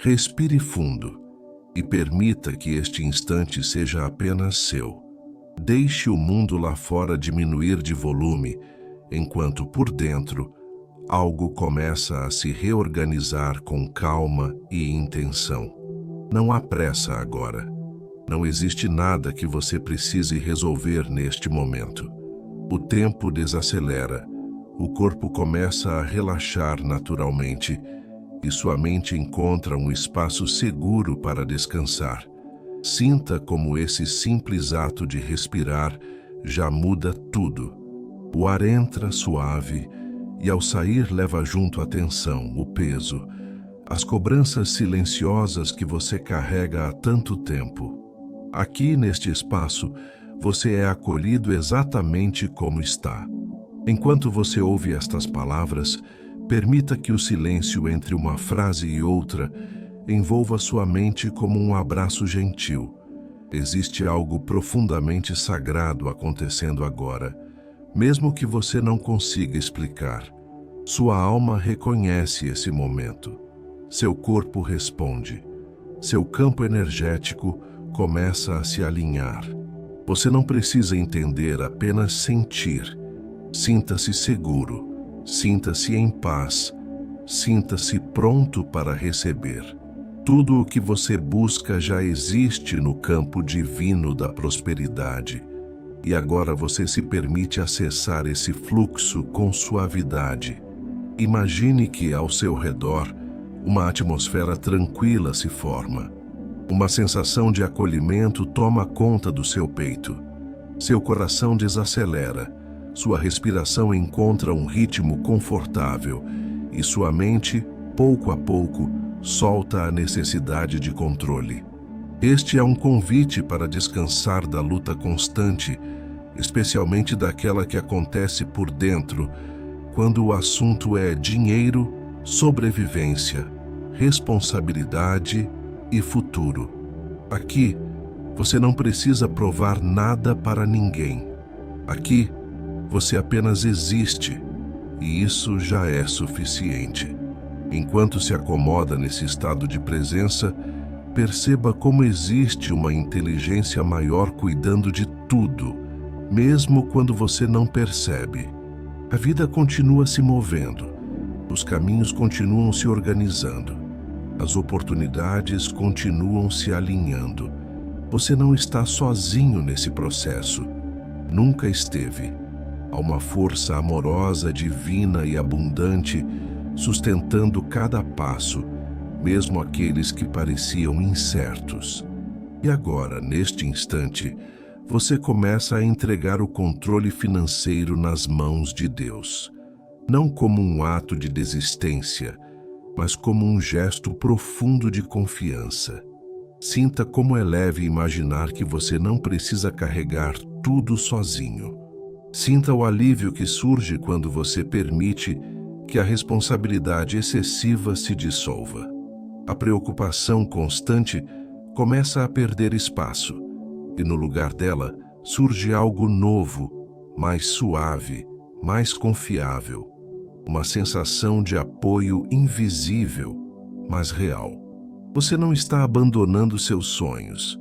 Respire fundo e permita que este instante seja apenas seu. Deixe o mundo lá fora diminuir de volume, enquanto por dentro algo começa a se reorganizar com calma e intenção. Não há pressa agora. Não existe nada que você precise resolver neste momento. O tempo desacelera, o corpo começa a relaxar naturalmente e sua mente encontra um espaço seguro para descansar. Sinta como esse simples ato de respirar já muda tudo. O ar entra suave e ao sair leva junto a tensão, o peso, as cobranças silenciosas que você carrega há tanto tempo. Aqui neste espaço, você é acolhido exatamente como está. Enquanto você ouve estas palavras, permita que o silêncio entre uma frase e outra envolva sua mente como um abraço gentil. Existe algo profundamente sagrado acontecendo agora, mesmo que você não consiga explicar. Sua alma reconhece esse momento. Seu corpo responde. Seu campo energético começa a se alinhar. Você não precisa entender, apenas sentir. Sinta-se seguro, sinta-se em paz, sinta-se pronto para receber. Tudo o que você busca já existe no campo divino da prosperidade. E agora você se permite acessar esse fluxo com suavidade. Imagine que ao seu redor uma atmosfera tranquila se forma. Uma sensação de acolhimento toma conta do seu peito. Seu coração desacelera, sua respiração encontra um ritmo confortável e sua mente, pouco a pouco, solta a necessidade de controle. Este é um convite para descansar da luta constante, especialmente daquela que acontece por dentro, quando o assunto é dinheiro, sobrevivência, responsabilidade e futuro. Aqui, você não precisa provar nada para ninguém. Aqui, você apenas existe, e isso já é suficiente. Enquanto se acomoda nesse estado de presença, perceba como existe uma inteligência maior cuidando de tudo, mesmo quando você não percebe. A vida continua se movendo, os caminhos continuam se organizando, as oportunidades continuam se alinhando. Você não está sozinho nesse processo. Nunca esteve. Há uma força amorosa, divina e abundante sustentando cada passo, mesmo aqueles que pareciam incertos. E agora, neste instante, você começa a entregar o controle financeiro nas mãos de Deus. Não como um ato de desistência, mas como um gesto profundo de confiança. Sinta como é leve imaginar que você não precisa carregar tudo sozinho. Sinta o alívio que surge quando você permite que a responsabilidade excessiva se dissolva. A preocupação constante começa a perder espaço, e no lugar dela surge algo novo, mais suave, mais confiável. Uma sensação de apoio invisível, mas real. Você não está abandonando seus sonhos.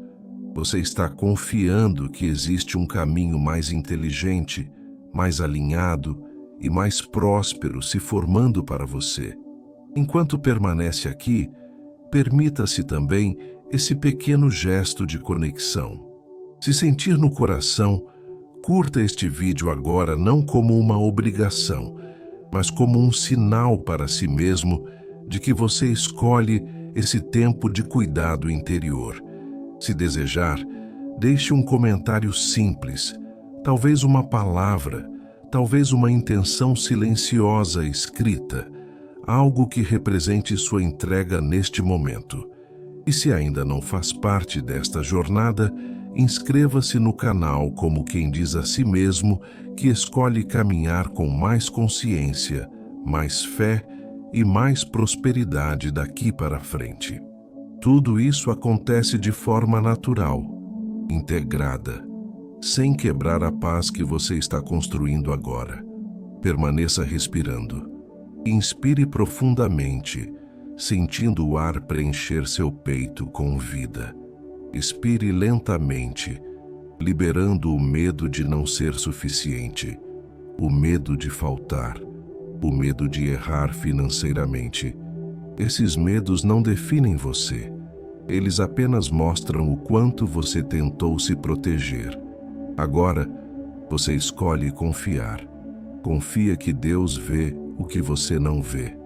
Você está confiando que existe um caminho mais inteligente, mais alinhado e mais próspero se formando para você. Enquanto permanece aqui, permita-se também esse pequeno gesto de conexão. Se sentir no coração, curta este vídeo agora não como uma obrigação, mas como um sinal para si mesmo de que você escolhe esse tempo de cuidado interior. Se desejar, deixe um comentário simples, talvez uma palavra, talvez uma intenção silenciosa escrita, algo que represente sua entrega neste momento. E se ainda não faz parte desta jornada, inscreva-se no canal como quem diz a si mesmo que escolhe caminhar com mais consciência, mais fé e mais prosperidade daqui para frente. Tudo isso acontece de forma natural, integrada, sem quebrar a paz que você está construindo agora. Permaneça respirando. Inspire profundamente, sentindo o ar preencher seu peito com vida. Expire lentamente, liberando o medo de não ser suficiente, o medo de faltar, o medo de errar financeiramente. Esses medos não definem você. Eles apenas mostram o quanto você tentou se proteger. Agora, você escolhe confiar. Confia que Deus vê o que você não vê.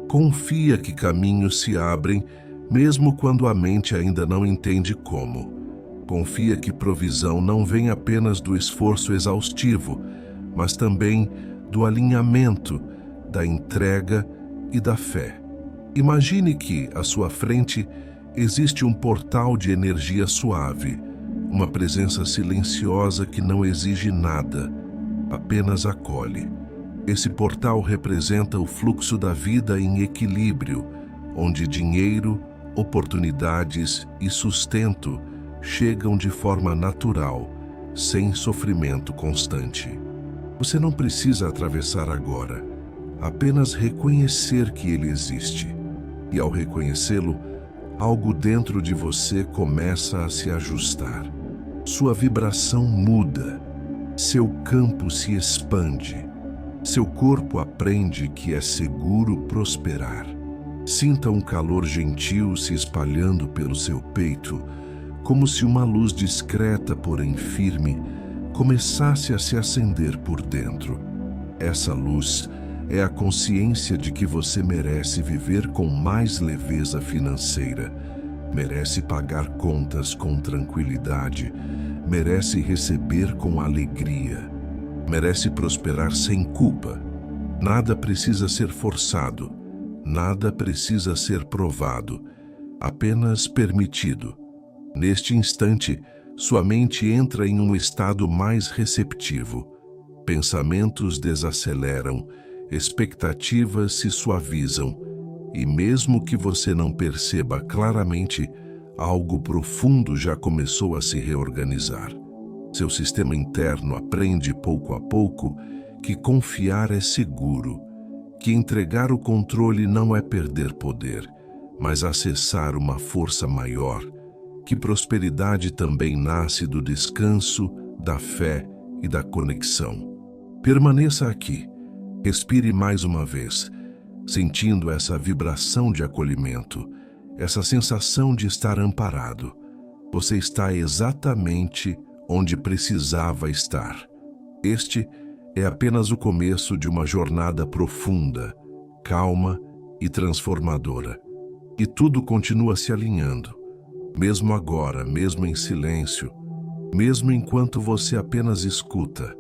Confia que caminhos se abrem, mesmo quando a mente ainda não entende como. Confia que provisão não vem apenas do esforço exaustivo, mas também do alinhamento, da entrega e da fé. Imagine que, à sua frente, existe um portal de energia suave, uma presença silenciosa que não exige nada, apenas acolhe. Esse portal representa o fluxo da vida em equilíbrio, onde dinheiro, oportunidades e sustento chegam de forma natural, sem sofrimento constante. Você não precisa atravessar agora, apenas reconhecer que ele existe. E ao reconhecê-lo, algo dentro de você começa a se ajustar. Sua vibração muda, seu campo se expande, seu corpo aprende que é seguro prosperar. Sinta um calor gentil se espalhando pelo seu peito, como se uma luz discreta, porém firme, começasse a se acender por dentro. Essa luz é a consciência de que você merece viver com mais leveza financeira, merece pagar contas com tranquilidade, merece receber com alegria, merece prosperar sem culpa. Nada precisa ser forçado, nada precisa ser provado, apenas permitido. Neste instante, sua mente entra em um estado mais receptivo. Pensamentos desaceleram, expectativas se suavizam, e mesmo que você não perceba claramente, algo profundo já começou a se reorganizar. Seu sistema interno aprende pouco a pouco que confiar é seguro, que entregar o controle não é perder poder, mas acessar uma força maior, que prosperidade também nasce do descanso, da fé e da conexão. Permaneça aqui. Respire mais uma vez, sentindo essa vibração de acolhimento, essa sensação de estar amparado. Você está exatamente onde precisava estar. Este é apenas o começo de uma jornada profunda, calma e transformadora. E tudo continua se alinhando, mesmo agora, mesmo em silêncio, mesmo enquanto você apenas escuta.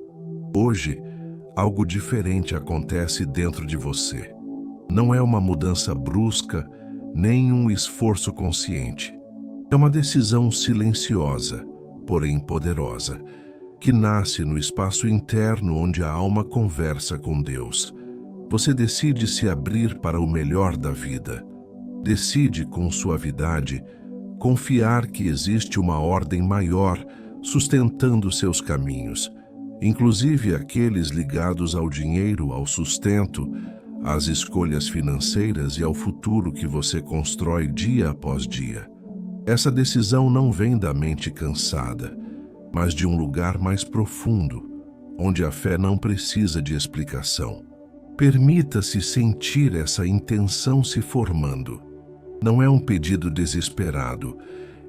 Hoje, algo diferente acontece dentro de você. Não é uma mudança brusca, nem um esforço consciente. É uma decisão silenciosa, porém poderosa, que nasce no espaço interno onde a alma conversa com Deus. Você decide se abrir para o melhor da vida. Decide, com suavidade, confiar que existe uma ordem maior sustentando seus caminhos, inclusive aqueles ligados ao dinheiro, ao sustento, às escolhas financeiras e ao futuro que você constrói dia após dia. Essa decisão não vem da mente cansada, mas de um lugar mais profundo, onde a fé não precisa de explicação. Permita-se sentir essa intenção se formando. Não é um pedido desesperado,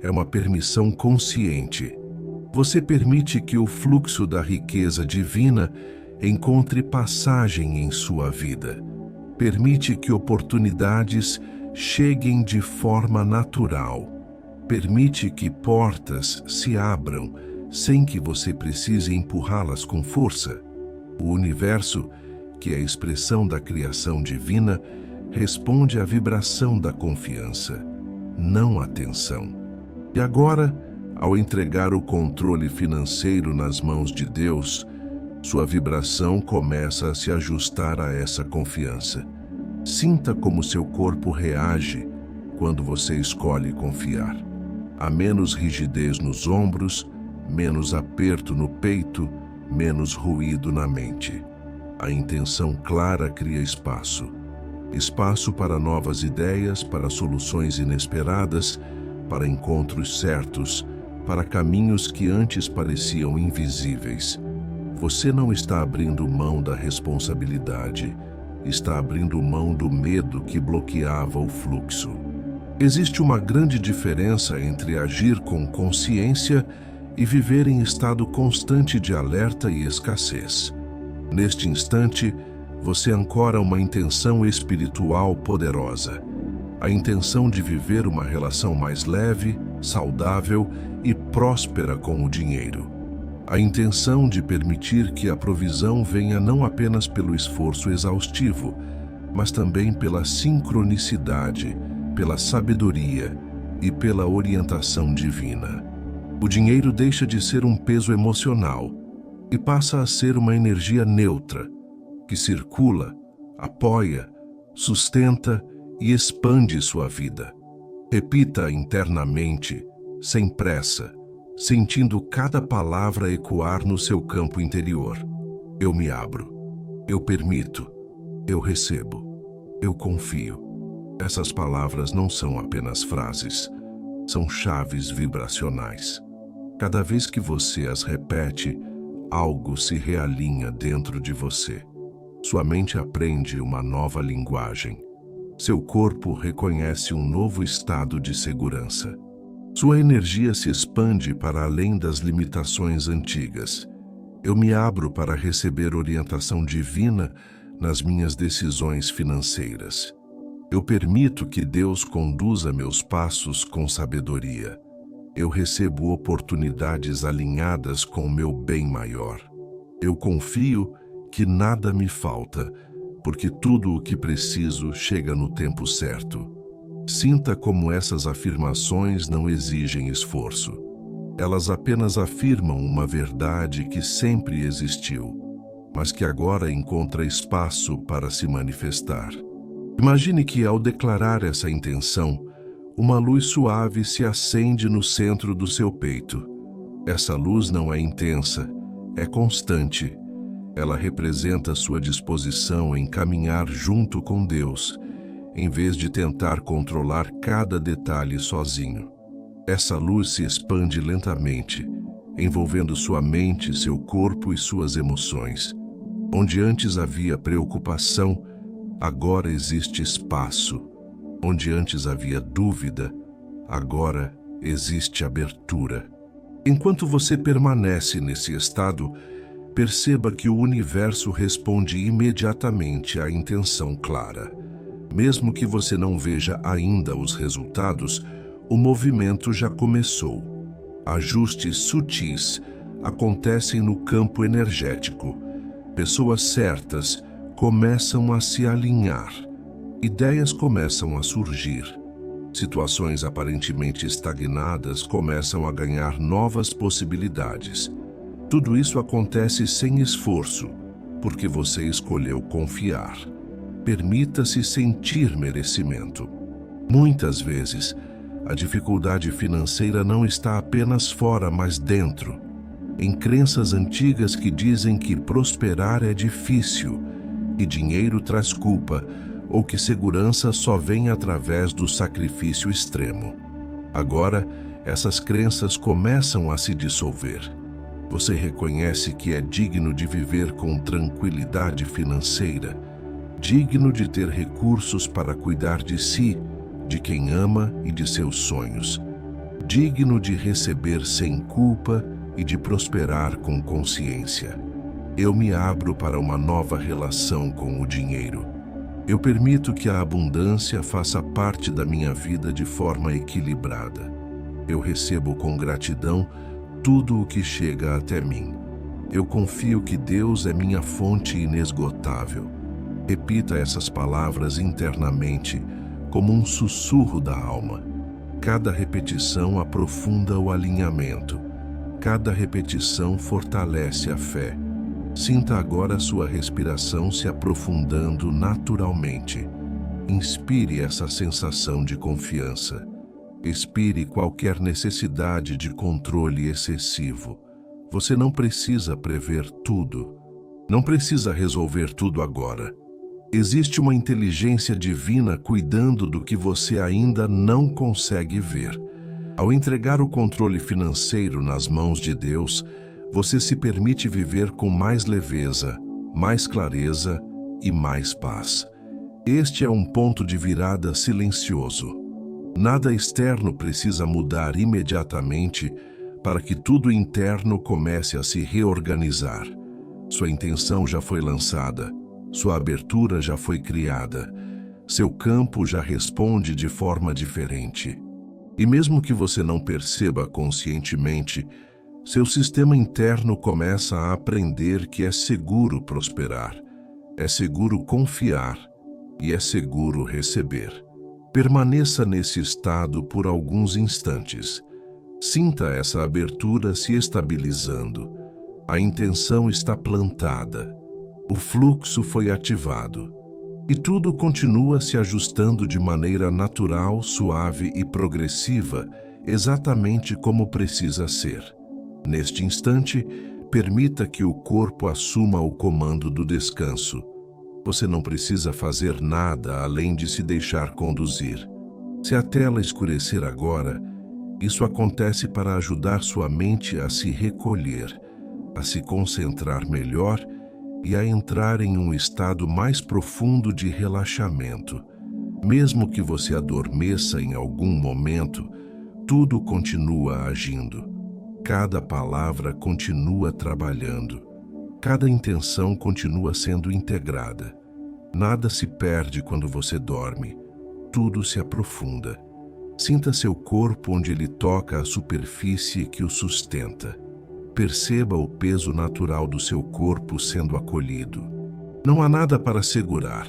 é uma permissão consciente. Você permite que o fluxo da riqueza divina encontre passagem em sua vida. Permite que oportunidades cheguem de forma natural. Permite que portas se abram sem que você precise empurrá-las com força. O universo, que é a expressão da criação divina, responde à vibração da confiança, não à tensão. E agora, ao entregar o controle financeiro nas mãos de Deus, sua vibração começa a se ajustar a essa confiança. Sinta como seu corpo reage quando você escolhe confiar. Há menos rigidez nos ombros, menos aperto no peito, menos ruído na mente. A intenção clara cria espaço. Espaço para novas ideias, para soluções inesperadas, para encontros certos, para caminhos que antes pareciam invisíveis. Você não está abrindo mão da responsabilidade, está abrindo mão do medo que bloqueava o fluxo. Existe uma grande diferença entre agir com consciência e viver em estado constante de alerta e escassez. Neste instante, você ancora uma intenção espiritual poderosa, a intenção de viver uma relação mais leve, saudável e próspera com o dinheiro. A intenção de permitir que a provisão venha não apenas pelo esforço exaustivo, mas também pela sincronicidade, pela sabedoria e pela orientação divina. O dinheiro deixa de ser um peso emocional e passa a ser uma energia neutra, que circula, apoia, sustenta e expande sua vida. Repita internamente, sem pressa, sentindo cada palavra ecoar no seu campo interior. Eu me abro, eu permito, eu recebo, eu confio. Essas palavras não são apenas frases, são chaves vibracionais. Cada vez que você as repete, algo se realinha dentro de você. Sua mente aprende uma nova linguagem. Seu corpo reconhece um novo estado de segurança. Sua energia se expande para além das limitações antigas. Eu me abro para receber orientação divina nas minhas decisões financeiras. Eu permito que Deus conduza meus passos com sabedoria. Eu recebo oportunidades alinhadas com o meu bem maior. Eu confio que nada me falta, porque tudo o que preciso chega no tempo certo. Sinta como essas afirmações não exigem esforço. Elas apenas afirmam uma verdade que sempre existiu, mas que agora encontra espaço para se manifestar. Imagine que, ao declarar essa intenção, uma luz suave se acende no centro do seu peito. Essa luz não é intensa, é constante. Ela representa sua disposição em caminhar junto com Deus, em vez de tentar controlar cada detalhe sozinho. Essa luz se expande lentamente, envolvendo sua mente, seu corpo e suas emoções. Onde antes havia preocupação, agora existe espaço. Onde antes havia dúvida, agora existe abertura. Enquanto você permanece nesse estado, perceba que o universo responde imediatamente à intenção clara. Mesmo que você não veja ainda os resultados, o movimento já começou. Ajustes sutis acontecem no campo energético. Pessoas certas começam a se alinhar. Ideias começam a surgir. Situações aparentemente estagnadas começam a ganhar novas possibilidades. Tudo isso acontece sem esforço, porque você escolheu confiar. Permita-se sentir merecimento. Muitas vezes, a dificuldade financeira não está apenas fora, mas dentro. Em crenças antigas que dizem que prosperar é difícil, que dinheiro traz culpa, ou que segurança só vem através do sacrifício extremo. Agora, essas crenças começam a se dissolver. Você reconhece que é digno de viver com tranquilidade financeira, digno de ter recursos para cuidar de si, de quem ama e de seus sonhos, digno de receber sem culpa e de prosperar com consciência. Eu me abro para uma nova relação com o dinheiro. Eu permito que a abundância faça parte da minha vida de forma equilibrada. Eu recebo com gratidão tudo o que chega até mim. Eu confio que Deus é minha fonte inesgotável. Repita essas palavras internamente, como um sussurro da alma. Cada repetição aprofunda o alinhamento. Cada repetição fortalece a fé. Sinta agora sua respiração se aprofundando naturalmente. Inspire essa sensação de confiança. Expire qualquer necessidade de controle excessivo. Você não precisa prever tudo. Não precisa resolver tudo agora. Existe uma inteligência divina cuidando do que você ainda não consegue ver. Ao entregar o controle financeiro nas mãos de Deus, você se permite viver com mais leveza, mais clareza e mais paz. Este é um ponto de virada silencioso. Nada externo precisa mudar imediatamente para que tudo interno comece a se reorganizar. Sua intenção já foi lançada, sua abertura já foi criada, seu campo já responde de forma diferente. E mesmo que você não perceba conscientemente, seu sistema interno começa a aprender que é seguro prosperar, é seguro confiar e é seguro receber. Permaneça nesse estado por alguns instantes. Sinta essa abertura se estabilizando. A intenção está plantada. O fluxo foi ativado. E tudo continua se ajustando de maneira natural, suave e progressiva, exatamente como precisa ser. Neste instante, permita que o corpo assuma o comando do descanso. Você não precisa fazer nada além de se deixar conduzir. Se a tela escurecer agora, isso acontece para ajudar sua mente a se recolher, a se concentrar melhor e a entrar em um estado mais profundo de relaxamento. Mesmo que você adormeça em algum momento, tudo continua agindo. Cada palavra continua trabalhando. Cada intenção continua sendo integrada. Nada se perde quando você dorme. Tudo se aprofunda. Sinta seu corpo onde ele toca a superfície que o sustenta. Perceba o peso natural do seu corpo sendo acolhido. Não há nada para segurar,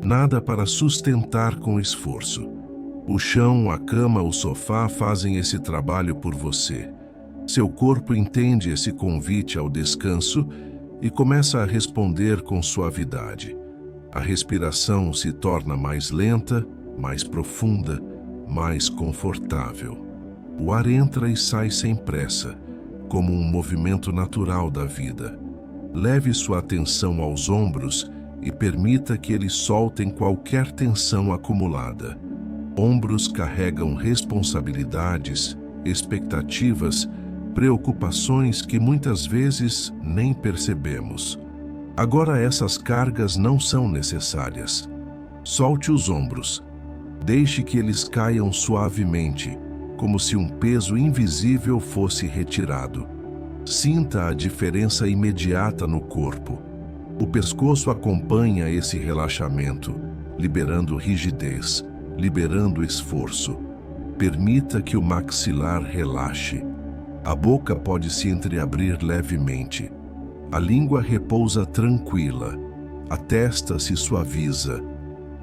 nada para sustentar com esforço. O chão, a cama, o sofá fazem esse trabalho por você. Seu corpo entende esse convite ao descanso e começa a responder com suavidade. A respiração se torna mais lenta, mais profunda, mais confortável. O ar entra e sai sem pressa, como um movimento natural da vida. Leve sua atenção aos ombros e permita que eles soltem qualquer tensão acumulada. Ombros carregam responsabilidades, expectativas, preocupações que muitas vezes nem percebemos. Agora essas cargas não são necessárias. Solte os ombros. Deixe que eles caiam suavemente, como se um peso invisível fosse retirado. Sinta a diferença imediata no corpo. O pescoço acompanha esse relaxamento, liberando rigidez, liberando esforço. Permita que o maxilar relaxe. A boca pode se entreabrir levemente. A língua repousa tranquila. A testa se suaviza.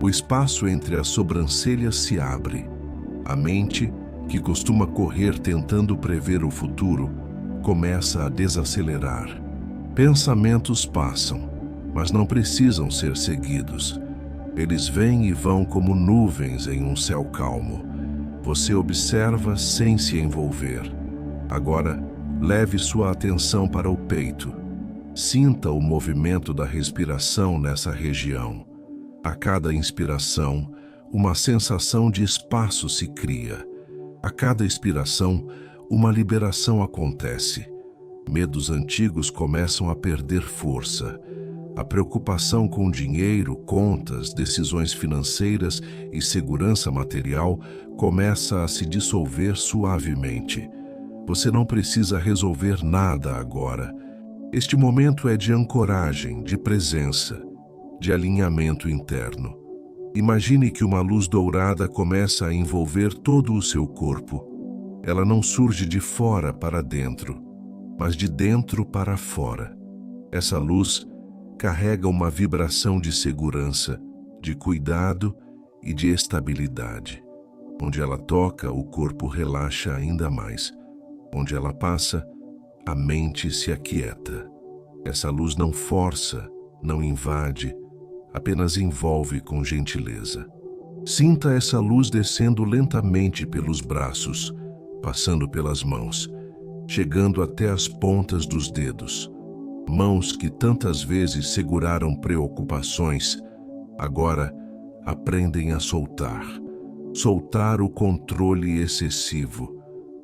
O espaço entre as sobrancelhas se abre. A mente, que costuma correr tentando prever o futuro, começa a desacelerar. Pensamentos passam, mas não precisam ser seguidos. Eles vêm e vão como nuvens em um céu calmo. Você observa sem se envolver. Agora, leve sua atenção para o peito. Sinta o movimento da respiração nessa região. A cada inspiração, uma sensação de espaço se cria. A cada expiração, uma liberação acontece. Medos antigos começam a perder força. A preocupação com dinheiro, contas, decisões financeiras e segurança material começa a se dissolver suavemente. Você não precisa resolver nada agora. Este momento é de ancoragem, de presença, de alinhamento interno. Imagine que uma luz dourada começa a envolver todo o seu corpo. Ela não surge de fora para dentro, mas de dentro para fora. Essa luz carrega uma vibração de segurança, de cuidado e de estabilidade. Onde ela toca, o corpo relaxa ainda mais. Onde ela passa, a mente se aquieta. Essa luz não força, não invade, apenas envolve com gentileza. Sinta essa luz descendo lentamente pelos braços, passando pelas mãos, chegando até as pontas dos dedos. Mãos que tantas vezes seguraram preocupações, Agora, aprendem a soltar. Soltar o controle excessivo.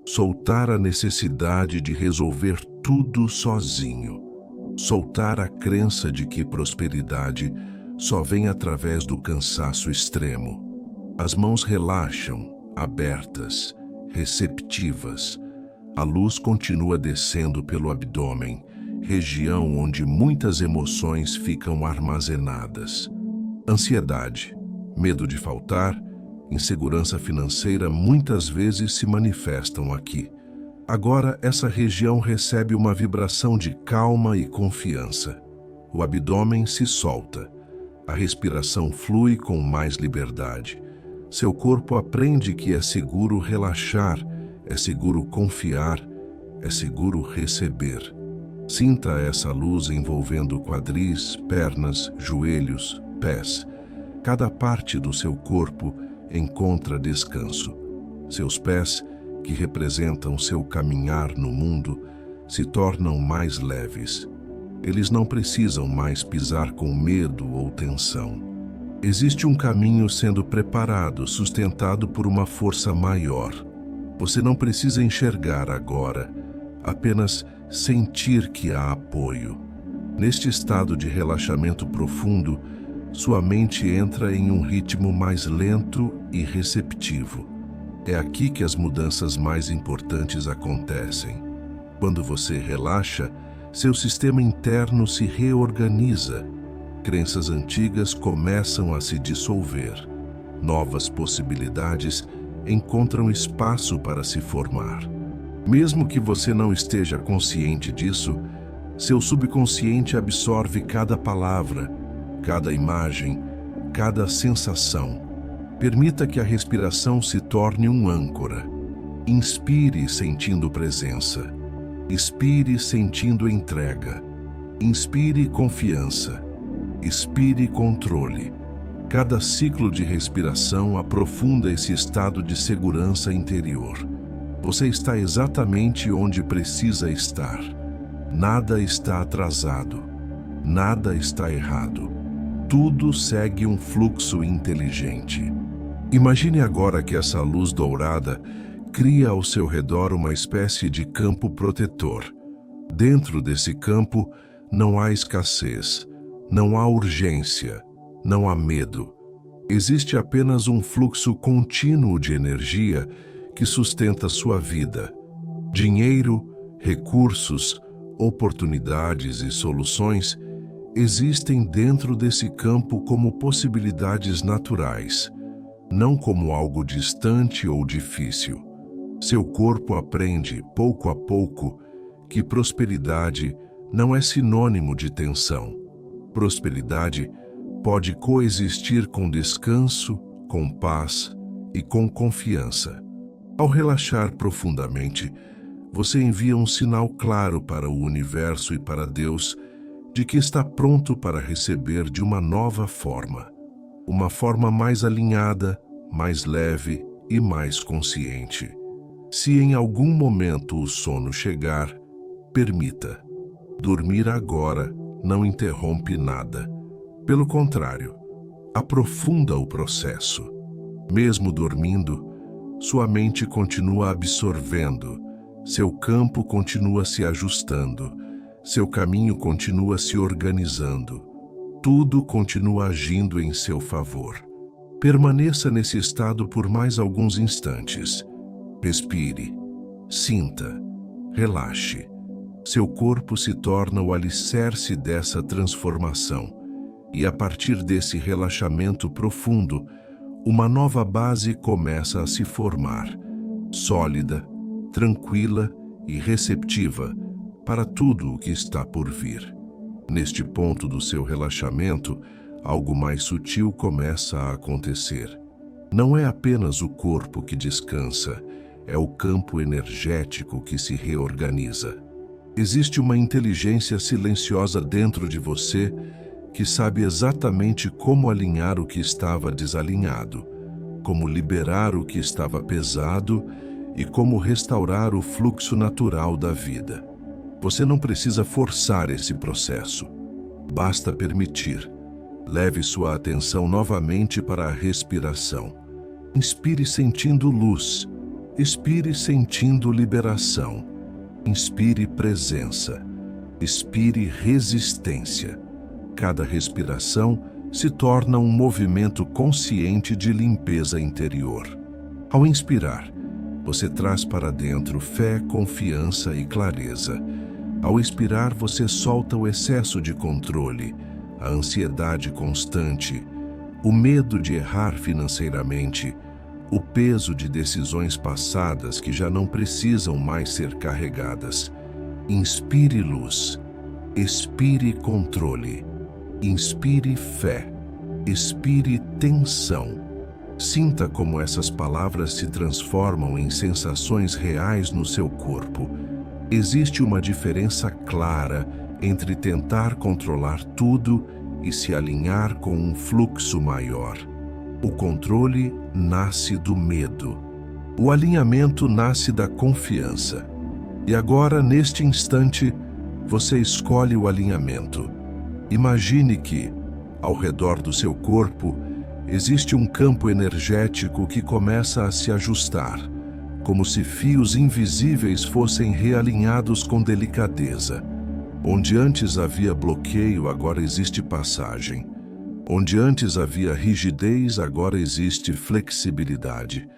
Soltar a necessidade de resolver tudo sozinho. Soltar a crença de que prosperidade só vem através do cansaço extremo. As mãos relaxam, abertas, receptivas. A luz continua descendo pelo abdômen, região onde muitas emoções ficam armazenadas. Ansiedade, medo de faltar, insegurança financeira muitas vezes se manifestam aqui. Agora, essa região recebe uma vibração de calma e confiança. O abdômen se solta. A respiração flui com mais liberdade. Seu corpo aprende que é seguro relaxar, é seguro confiar, é seguro receber. Sinta essa luz envolvendo quadris, pernas, joelhos, pés. Cada parte do seu corpo encontra descanso. Seus pés, que representam seu caminhar no mundo, se tornam mais leves. Eles não precisam mais pisar com medo ou tensão. Existe um caminho sendo preparado, sustentado por uma força maior. Você não precisa enxergar agora, apenas sentir que há apoio. Neste estado de relaxamento profundo, sua mente entra em um ritmo mais lento e receptivo. É aqui que as mudanças mais importantes acontecem. Quando você relaxa, seu sistema interno se reorganiza. Crenças antigas começam a se dissolver. Novas possibilidades encontram espaço para se formar. Mesmo que você não esteja consciente disso, seu subconsciente absorve cada palavra, cada imagem, cada sensação. Permita que a respiração se torne um âncora. Inspire sentindo presença. Expire sentindo entrega. Inspire confiança. Expire controle. Cada ciclo de respiração aprofunda esse estado de segurança interior. Você está exatamente onde precisa estar. Nada está atrasado. Nada está errado. Tudo segue um fluxo inteligente. Imagine agora que essa luz dourada cria ao seu redor uma espécie de campo protetor. Dentro desse campo não há escassez, não há urgência, não há medo. Existe apenas um fluxo contínuo de energia que sustenta sua vida. Dinheiro, recursos, oportunidades e soluções existem dentro desse campo como possibilidades naturais, não como algo distante ou difícil. Seu corpo aprende, pouco a pouco, que prosperidade não é sinônimo de tensão. Prosperidade pode coexistir com descanso, com paz e com confiança. Ao relaxar profundamente, você envia um sinal claro para o universo e para Deus de que está pronto para receber de uma nova forma. Uma forma mais alinhada, mais leve e mais consciente. Se em algum momento o sono chegar, permita. Dormir agora não interrompe nada. Pelo contrário, aprofunda o processo. Mesmo dormindo, sua mente continua absorvendo, seu campo continua se ajustando, seu caminho continua se organizando. Tudo continua agindo em seu favor. Permaneça nesse estado por mais alguns instantes. Respire, sinta, relaxe. Seu corpo se torna o alicerce dessa transformação. E a partir desse relaxamento profundo, uma nova base começa a se formar, sólida, tranquila e receptiva para tudo o que está por vir. Neste ponto do seu relaxamento, algo mais sutil começa a acontecer. Não é apenas o corpo que descansa, é o campo energético que se reorganiza. Existe uma inteligência silenciosa dentro de você que sabe exatamente como alinhar o que estava desalinhado, como liberar o que estava pesado e como restaurar o fluxo natural da vida. Você não precisa forçar esse processo. Basta permitir. Leve sua atenção novamente para a respiração. Inspire sentindo luz. Expire sentindo liberação. Inspire presença. Expire resistência. Cada respiração se torna um movimento consciente de limpeza interior. Ao inspirar, você traz para dentro fé, confiança e clareza. Ao expirar, você solta o excesso de controle, a ansiedade constante, o medo de errar financeiramente, o peso de decisões passadas que já não precisam mais ser carregadas. Inspire luz, expire controle, inspire fé, expire tensão. Sinta como essas palavras se transformam em sensações reais no seu corpo. Existe uma diferença clara entre tentar controlar tudo e se alinhar com um fluxo maior. O controle nasce do medo. O alinhamento nasce da confiança. E agora, neste instante, você escolhe o alinhamento. Imagine que, ao redor do seu corpo, existe um campo energético que começa a se ajustar, como se fios invisíveis fossem realinhados com delicadeza. Onde antes havia bloqueio, agora existe passagem. Onde antes havia rigidez, agora existe flexibilidade.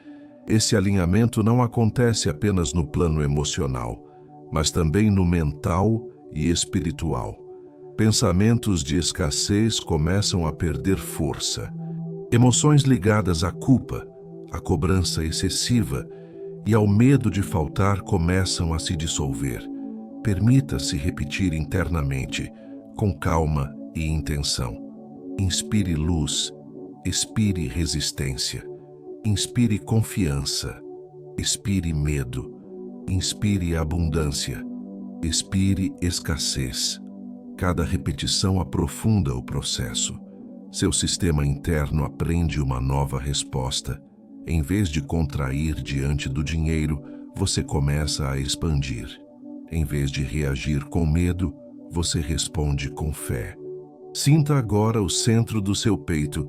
Esse alinhamento não acontece apenas no plano emocional, mas também no mental e espiritual. Pensamentos de escassez começam a perder força. Emoções ligadas à culpa, à cobrança excessiva e ao medo de faltar começam a se dissolver. Permita-se repetir internamente, com calma e intenção. Inspire luz, expire resistência, inspire confiança, expire medo, inspire abundância, expire escassez. Cada repetição aprofunda o processo. Seu sistema interno aprende uma nova resposta. Em vez de contrair diante do dinheiro, você começa a expandir. Em vez de reagir com medo, você responde com fé. Sinta agora o centro do seu peito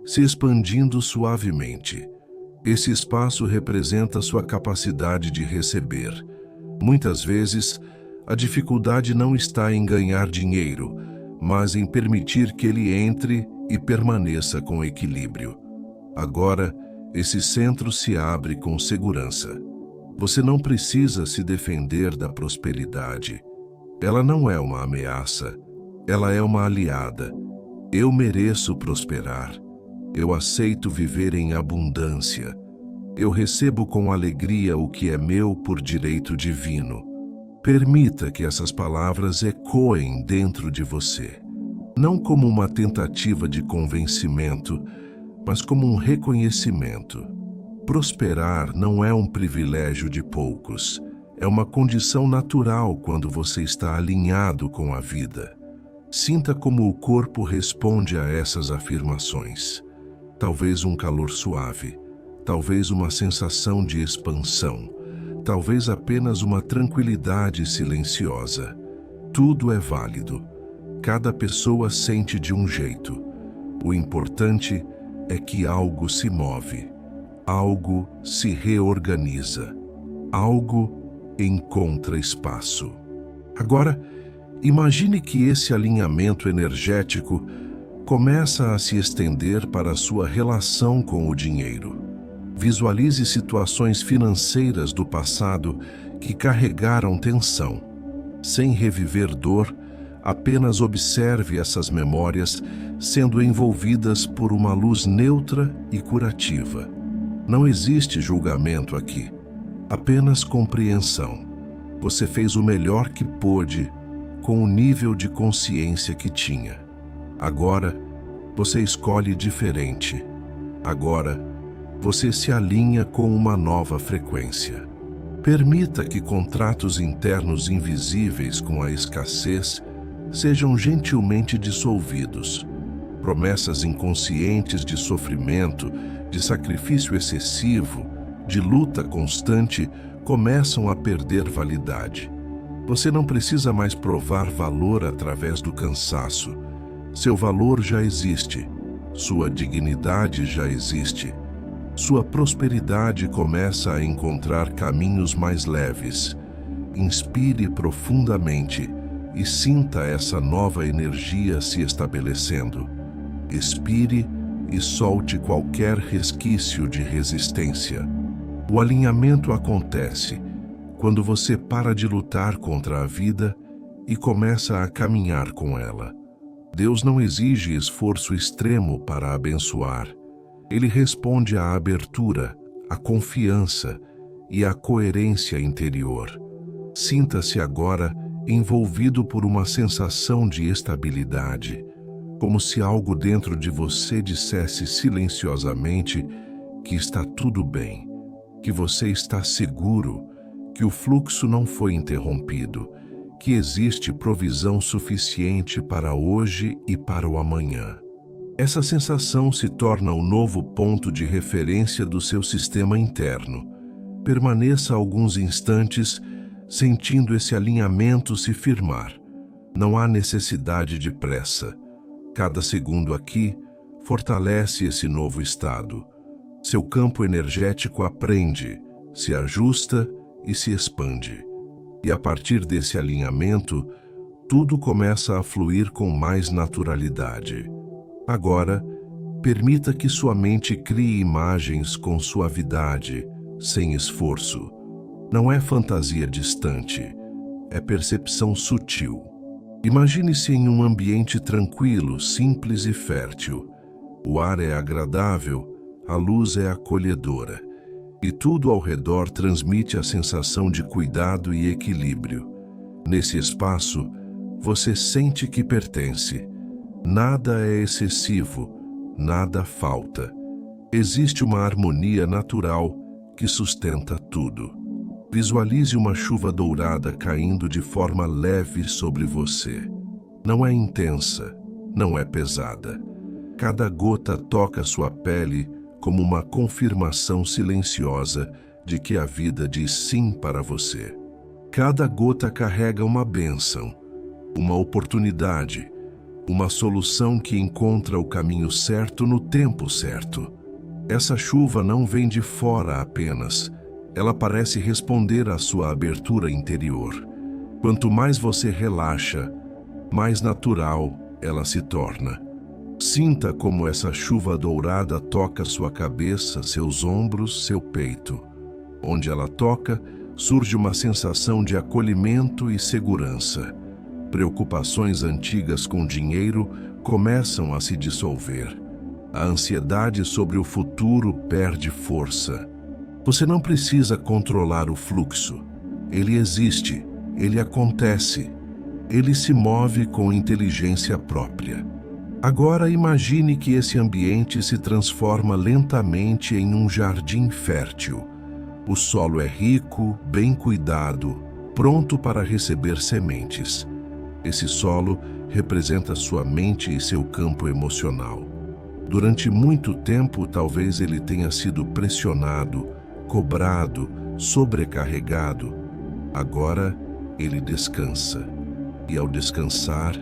se expandindo suavemente. Esse espaço representa sua capacidade de receber. Muitas vezes, a dificuldade não está em ganhar dinheiro, mas em permitir que ele entre e permaneça com equilíbrio. Agora, esse centro se abre com segurança. Você não precisa se defender da prosperidade. Ela não é uma ameaça, ela é uma aliada. Eu mereço prosperar. Eu aceito viver em abundância. Eu recebo com alegria o que é meu por direito divino. Permita que essas palavras ecoem dentro de você, não como uma tentativa de convencimento, mas como um reconhecimento. Prosperar não é um privilégio de poucos, é uma condição natural quando você está alinhado com a vida. Sinta como o corpo responde a essas afirmações. Talvez um calor suave, talvez uma sensação de expansão, talvez apenas uma tranquilidade silenciosa. Tudo é válido. Cada pessoa sente de um jeito. O importante é que algo se move, algo se reorganiza, algo encontra espaço. Agora, imagine que esse alinhamento energético começa a se estender para a sua relação com o dinheiro. Visualize situações financeiras do passado que carregaram tensão. Sem reviver dor, apenas observe essas memórias sendo envolvidas por uma luz neutra e curativa. Não existe julgamento aqui, apenas compreensão. Você fez o melhor que pôde com o nível de consciência que tinha. Agora, você escolhe diferente. Agora, você se alinha com uma nova frequência. Permita que contratos internos invisíveis com a escassez sejam gentilmente dissolvidos. Promessas inconscientes de sofrimento, de sacrifício excessivo, de luta constante começam a perder validade. Você não precisa mais provar valor através do cansaço. Seu valor já existe, sua dignidade já existe. Sua prosperidade começa a encontrar caminhos mais leves. Inspire profundamente e sinta essa nova energia se estabelecendo. Expire e solte qualquer resquício de resistência. O alinhamento acontece quando você para de lutar contra a vida e começa a caminhar com ela. Deus não exige esforço extremo para abençoar. Ele responde à abertura, à confiança e à coerência interior. Sinta-se agora envolvido por uma sensação de estabilidade, como se algo dentro de você dissesse silenciosamente que está tudo bem, que você está seguro, que o fluxo não foi interrompido, que existe provisão suficiente para hoje e para o amanhã. Essa sensação se torna o novo ponto de referência do seu sistema interno. Permaneça alguns instantes sentindo esse alinhamento se firmar. Não há necessidade de pressa. Cada segundo aqui fortalece esse novo estado. Seu campo energético aprende, se ajusta e se expande. E a partir desse alinhamento, tudo começa a fluir com mais naturalidade. Agora, permita que sua mente crie imagens com suavidade, sem esforço. Não é fantasia distante, é percepção sutil. Imagine-se em um ambiente tranquilo, simples e fértil. O ar é agradável, a luz é acolhedora, e tudo ao redor transmite a sensação de cuidado e equilíbrio. Nesse espaço, você sente que pertence. Nada é excessivo, nada falta. Existe uma harmonia natural que sustenta tudo. Visualize uma chuva dourada caindo de forma leve sobre você. Não é intensa, não é pesada. Cada gota toca sua pele como uma confirmação silenciosa de que a vida diz sim para você. Cada gota carrega uma bênção, uma oportunidade, uma solução que encontra o caminho certo no tempo certo. Essa chuva não vem de fora apenas, ela parece responder à sua abertura interior. Quanto mais você relaxa, mais natural ela se torna. Sinta como essa chuva dourada toca sua cabeça, seus ombros, seu peito. Onde ela toca, surge uma sensação de acolhimento e segurança. Preocupações antigas com dinheiro começam a se dissolver. A ansiedade sobre o futuro perde força. Você não precisa controlar o fluxo. Ele existe, ele acontece. Ele se move com inteligência própria. Agora imagine que esse ambiente se transforma lentamente em um jardim fértil. O solo é rico, bem cuidado, pronto para receber sementes. Esse solo representa sua mente e seu campo emocional. Durante muito tempo, talvez ele tenha sido pressionado, cobrado, sobrecarregado. Agora, ele descansa. E ao descansar,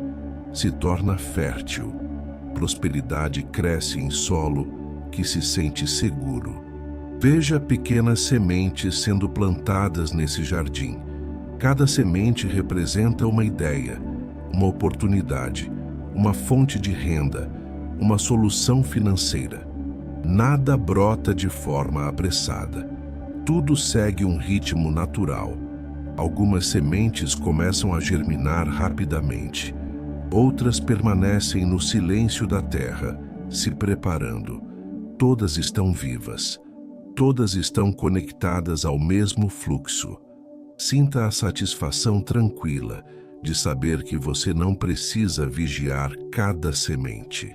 se torna fértil. Prosperidade cresce em solo que se sente seguro. Veja pequenas sementes sendo plantadas nesse jardim. Cada semente representa uma ideia, uma oportunidade, uma fonte de renda, uma solução financeira. Nada brota de forma apressada. Tudo segue um ritmo natural. Algumas sementes começam a germinar rapidamente. Outras permanecem no silêncio da terra, se preparando. Todas estão vivas. Todas estão conectadas ao mesmo fluxo. Sinta a satisfação tranquila de saber que você não precisa vigiar cada semente.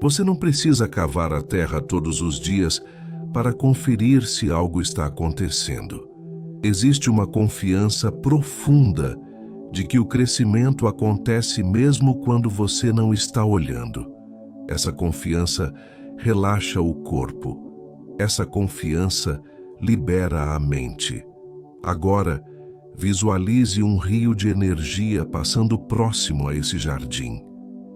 Você não precisa cavar a terra todos os dias para conferir se algo está acontecendo. Existe uma confiança profunda de que o crescimento acontece mesmo quando você não está olhando. Essa confiança relaxa o corpo. Essa confiança libera a mente. Agora, visualize um rio de energia passando próximo a esse jardim.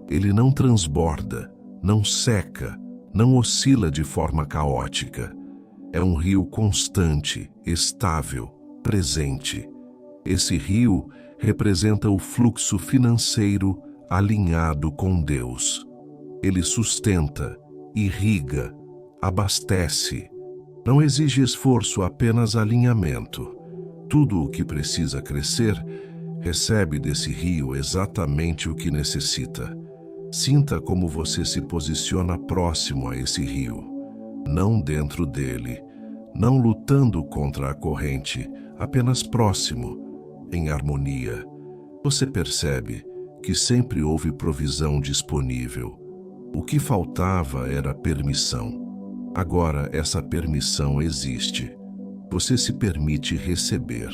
Ele não transborda, não seca, não oscila de forma caótica. É um rio constante, estável, presente. Esse rio representa o fluxo financeiro alinhado com Deus. Ele sustenta, irriga, abastece. Não exige esforço, apenas alinhamento. Tudo o que precisa crescer recebe desse rio exatamente o que necessita. Sinta como você se posiciona próximo a esse rio, não dentro dele, não lutando contra a corrente, apenas próximo, em harmonia. Você percebe que sempre houve provisão disponível. O que faltava era permissão. Agora essa permissão existe. Você se permite receber,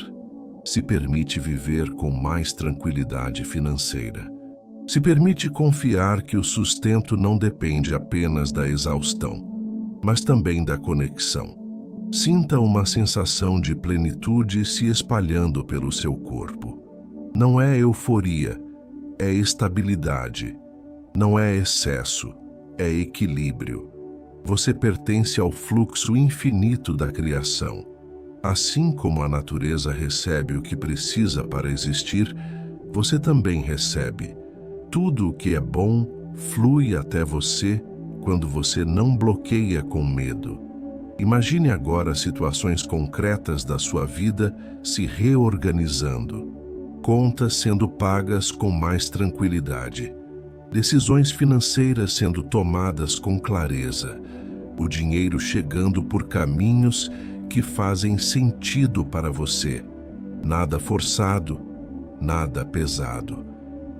se permite viver com mais tranquilidade financeira. Se permite confiar que o sustento não depende apenas da exaustão, mas também da conexão. Sinta uma sensação de plenitude se espalhando pelo seu corpo. Não é euforia, é estabilidade. Não é excesso, é equilíbrio. Você pertence ao fluxo infinito da criação. Assim como a natureza recebe o que precisa para existir, você também recebe. Tudo o que é bom flui até você quando você não bloqueia com medo. Imagine agora situações concretas da sua vida se reorganizando. Contas sendo pagas com mais tranquilidade. Decisões financeiras sendo tomadas com clareza. O dinheiro chegando por caminhos que fazem sentido para você. Nada forçado, nada pesado.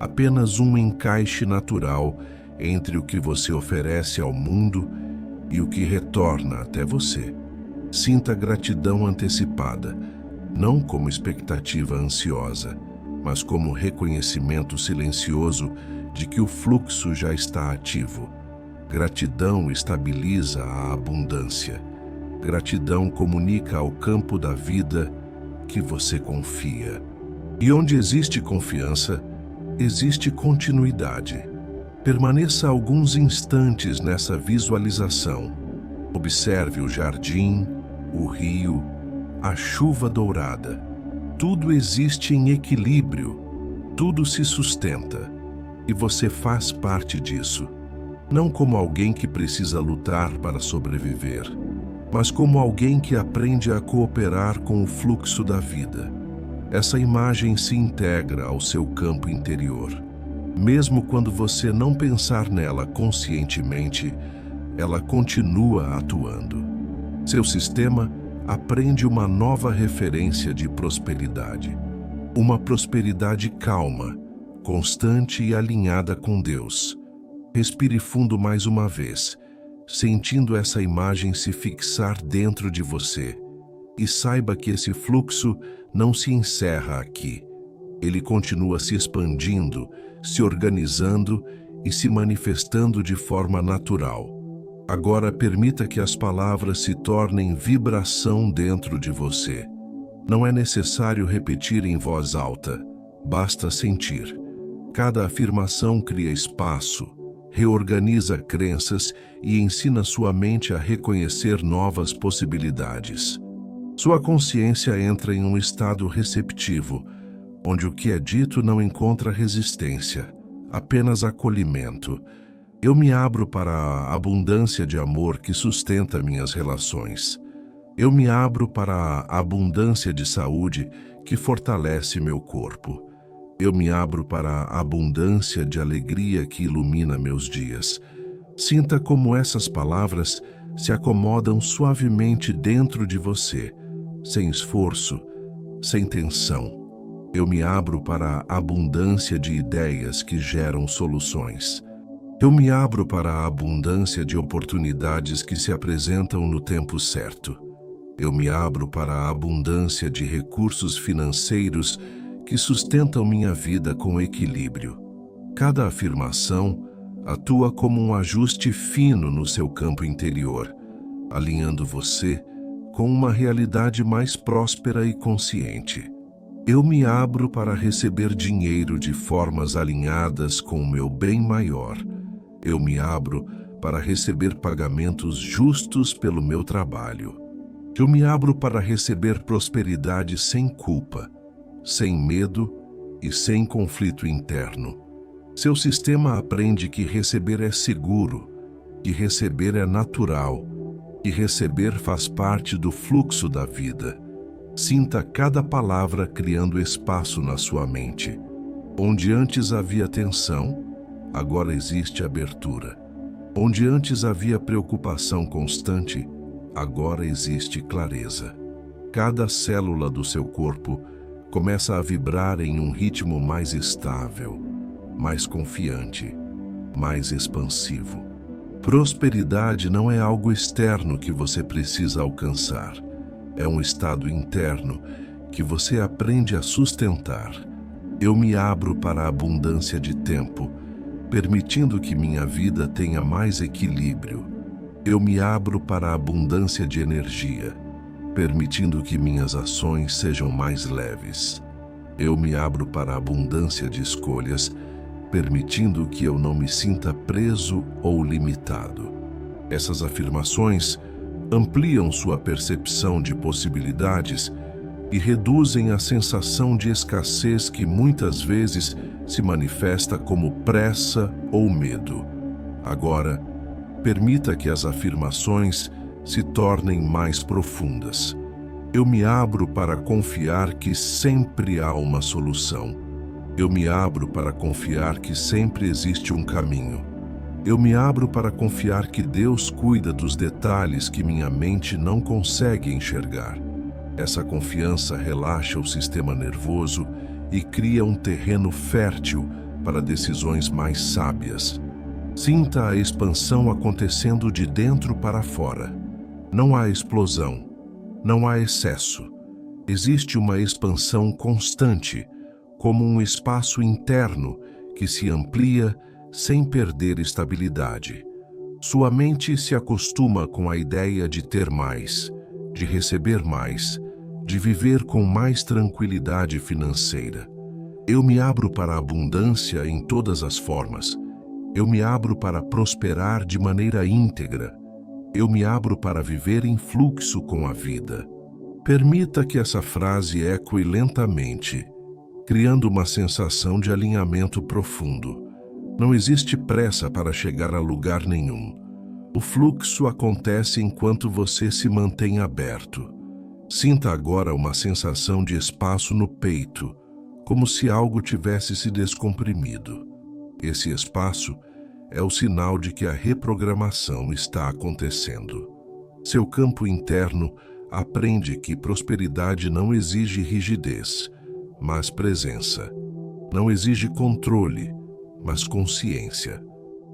Apenas um encaixe natural entre o que você oferece ao mundo e o que retorna até você. Sinta gratidão antecipada, não como expectativa ansiosa, mas como reconhecimento silencioso de que o fluxo já está ativo. Gratidão estabiliza a abundância. Gratidão comunica ao campo da vida que você confia. E onde existe confiança, existe continuidade. Permaneça alguns instantes nessa visualização. Observe o jardim, o rio, a chuva dourada. Tudo existe em equilíbrio, tudo se sustenta, e você faz parte disso. Não como alguém que precisa lutar para sobreviver, mas como alguém que aprende a cooperar com o fluxo da vida. Essa imagem se integra ao seu campo interior. Mesmo quando você não pensar nela conscientemente, ela continua atuando. Seu sistema aprende uma nova referência de prosperidade. Uma prosperidade calma, constante e alinhada com Deus. Respire fundo mais uma vez, sentindo essa imagem se fixar dentro de você. E saiba que esse fluxo não se encerra aqui. Ele continua se expandindo, se organizando e se manifestando de forma natural. Agora permita que as palavras se tornem vibração dentro de você. Não é necessário repetir em voz alta, basta sentir. Cada afirmação cria espaço, reorganiza crenças e ensina sua mente a reconhecer novas possibilidades. Sua consciência entra em um estado receptivo, onde o que é dito não encontra resistência, apenas acolhimento. Eu me abro para a abundância de amor que sustenta minhas relações. Eu me abro para a abundância de saúde que fortalece meu corpo. Eu me abro para a abundância de alegria que ilumina meus dias. Sinta como essas palavras se acomodam suavemente dentro de você, sem esforço, sem tensão. Eu me abro para a abundância de ideias que geram soluções. Eu me abro para a abundância de oportunidades que se apresentam no tempo certo. Eu me abro para a abundância de recursos financeiros que sustentam minha vida com equilíbrio. Cada afirmação atua como um ajuste fino no seu campo interior, alinhando você com uma realidade mais próspera e consciente. Eu me abro para receber dinheiro de formas alinhadas com o meu bem maior. Eu me abro para receber pagamentos justos pelo meu trabalho. Eu me abro para receber prosperidade sem culpa, sem medo e sem conflito interno. Seu sistema aprende que receber é seguro, que receber é natural, que receber faz parte do fluxo da vida. Sinta cada palavra criando espaço na sua mente. Onde antes havia tensão, agora existe abertura. Onde antes havia preocupação constante, agora existe clareza. Cada célula do seu corpo começa a vibrar em um ritmo mais estável, mais confiante, mais expansivo. Prosperidade não é algo externo que você precisa alcançar. É um estado interno que você aprende a sustentar. Eu me abro para a abundância de tempo, permitindo que minha vida tenha mais equilíbrio. Eu me abro para a abundância de energia, permitindo que minhas ações sejam mais leves. Eu me abro para a abundância de escolhas, permitindo que eu não me sinta preso ou limitado. Essas afirmações ampliam sua percepção de possibilidades e reduzem a sensação de escassez que muitas vezes se manifesta como pressa ou medo. Agora, permita que as afirmações se tornem mais profundas. Eu me abro para confiar que sempre há uma solução. Eu me abro para confiar que sempre existe um caminho. Eu me abro para confiar que Deus cuida dos detalhes que minha mente não consegue enxergar. Essa confiança relaxa o sistema nervoso e cria um terreno fértil para decisões mais sábias. Sinta a expansão acontecendo de dentro para fora. Não há explosão, não há excesso. Existe uma expansão constante, como um espaço interno que se amplia sem perder estabilidade. Sua mente se acostuma com a ideia de ter mais, de receber mais, de viver com mais tranquilidade financeira. Eu me abro para a abundância em todas as formas. Eu me abro para prosperar de maneira íntegra. Eu me abro para viver em fluxo com a vida. Permita que essa frase ecoe lentamente, criando uma sensação de alinhamento profundo. Não existe pressa para chegar a lugar nenhum. O fluxo acontece enquanto você se mantém aberto. Sinta agora uma sensação de espaço no peito, como se algo tivesse se descomprimido. Esse espaço é o sinal de que a reprogramação está acontecendo. Seu campo interno aprende que prosperidade não exige rigidez, mas presença. Não exige controle, mas consciência.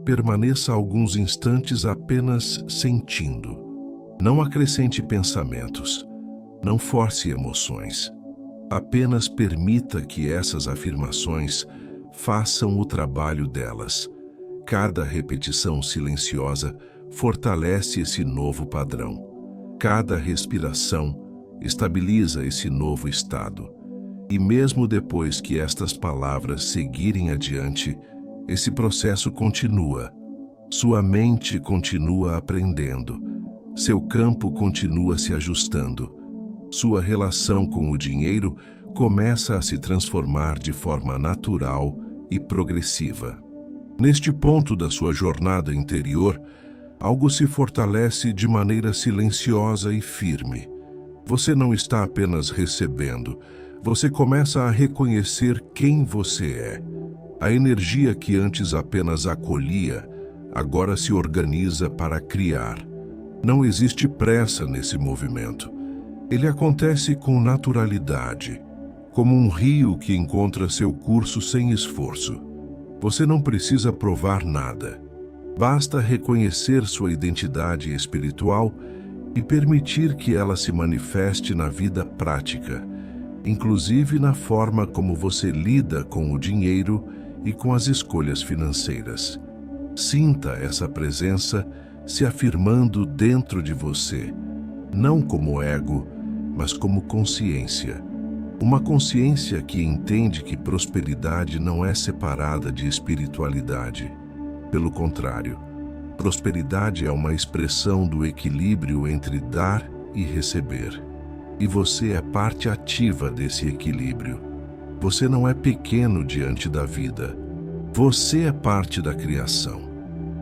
Permaneça alguns instantes apenas sentindo. Não acrescente pensamentos. Não force emoções. Apenas permita que essas afirmações façam o trabalho delas. Cada repetição silenciosa fortalece esse novo padrão. Cada respiração estabiliza esse novo estado. E mesmo depois que estas palavras seguirem adiante, esse processo continua. Sua mente continua aprendendo. Seu campo continua se ajustando. Sua relação com o dinheiro começa a se transformar de forma natural e progressiva. Neste ponto da sua jornada interior, algo se fortalece de maneira silenciosa e firme. Você não está apenas recebendo, você começa a reconhecer quem você é. A energia que antes apenas acolhia, agora se organiza para criar. Não existe pressa nesse movimento. Ele acontece com naturalidade, como um rio que encontra seu curso sem esforço. Você não precisa provar nada. Basta reconhecer sua identidade espiritual e permitir que ela se manifeste na vida prática, inclusive na forma como você lida com o dinheiro e com as escolhas financeiras. Sinta essa presença se afirmando dentro de você, não como ego, mas como consciência. Uma consciência que entende que prosperidade não é separada de espiritualidade. Pelo contrário, prosperidade é uma expressão do equilíbrio entre dar e receber. E você é parte ativa desse equilíbrio. Você não é pequeno diante da vida. Você é parte da criação.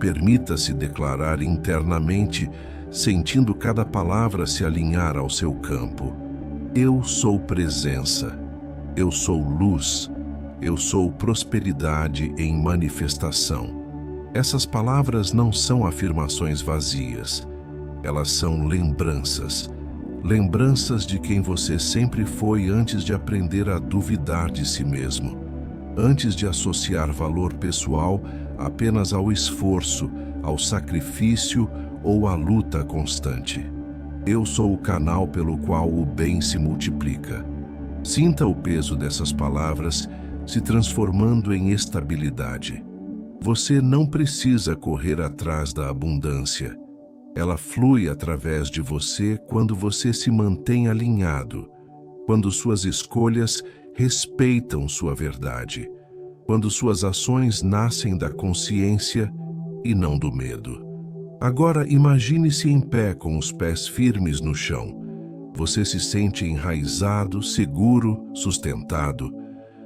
Permita-se declarar internamente, sentindo cada palavra se alinhar ao seu campo. Eu sou presença. Eu sou luz. Eu sou prosperidade em manifestação. Essas palavras não são afirmações vazias. Elas são lembranças. Lembranças de quem você sempre foi antes de aprender a duvidar de si mesmo. Antes de associar valor pessoal apenas ao esforço, ao sacrifício ou à luta constante. Eu sou o canal pelo qual o bem se multiplica. Sinta o peso dessas palavras se transformando em estabilidade. Você não precisa correr atrás da abundância. Ela flui através de você quando você se mantém alinhado, quando suas escolhas respeitam sua verdade, quando suas ações nascem da consciência e não do medo. Agora imagine-se em pé com os pés firmes no chão. Você se sente enraizado, seguro, sustentado.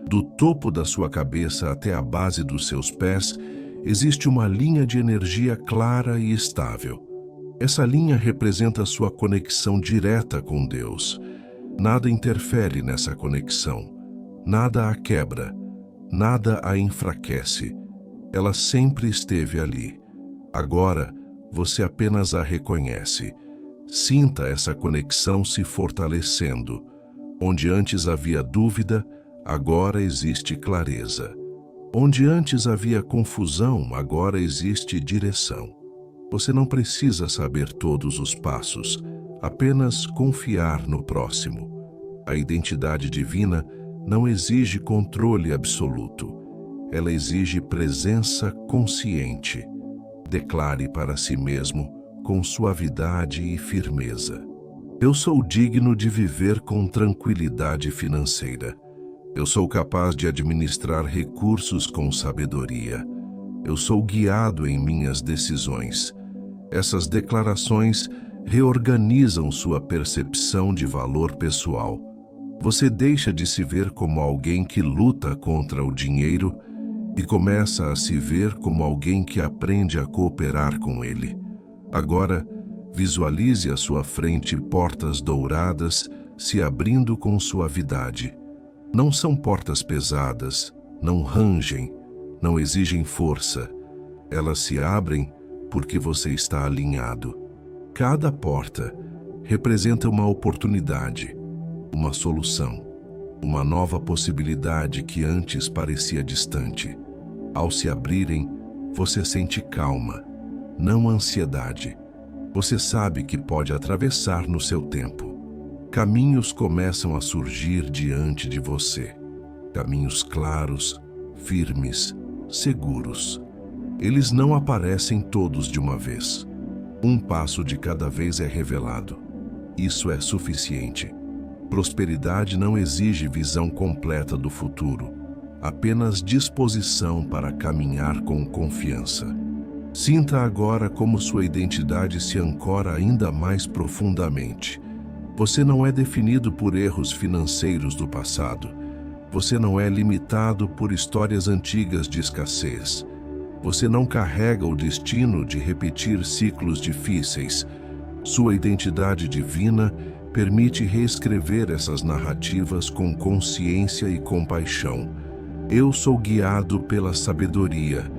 Do topo da sua cabeça até a base dos seus pés, existe uma linha de energia clara e estável. Essa linha representa sua conexão direta com Deus. Nada interfere nessa conexão. Nada a quebra. Nada a enfraquece. Ela sempre esteve ali. Agora, você apenas a reconhece. Sinta essa conexão se fortalecendo. Onde antes havia dúvida, agora existe clareza. Onde antes havia confusão, agora existe direção. Você não precisa saber todos os passos, apenas confiar no próximo. A identidade divina não exige controle absoluto. Ela exige presença consciente. Declare para si mesmo com suavidade e firmeza. Eu sou digno de viver com tranquilidade financeira. Eu sou capaz de administrar recursos com sabedoria. Eu sou guiado em minhas decisões. Essas declarações reorganizam sua percepção de valor pessoal. Você deixa de se ver como alguém que luta contra o dinheiro e começa a se ver como alguém que aprende a cooperar com ele. Agora, visualize à sua frente portas douradas se abrindo com suavidade. Não são portas pesadas, não rangem, não exigem força. Elas se abrem porque você está alinhado. Cada porta representa uma oportunidade, uma solução, uma nova possibilidade que antes parecia distante. Ao se abrirem, você sente calma, não ansiedade. Você sabe que pode atravessar no seu tempo. Caminhos começam a surgir diante de você. Caminhos claros, firmes, seguros. Eles não aparecem todos de uma vez. Um passo de cada vez é revelado. Isso é suficiente. Prosperidade não exige visão completa do futuro, apenas disposição para caminhar com confiança. Sinta agora como sua identidade se ancora ainda mais profundamente. Você não é definido por erros financeiros do passado. Você não é limitado por histórias antigas de escassez. Você não carrega o destino de repetir ciclos difíceis. Sua identidade divina permite reescrever essas narrativas com consciência e compaixão. Eu sou guiado pela sabedoria.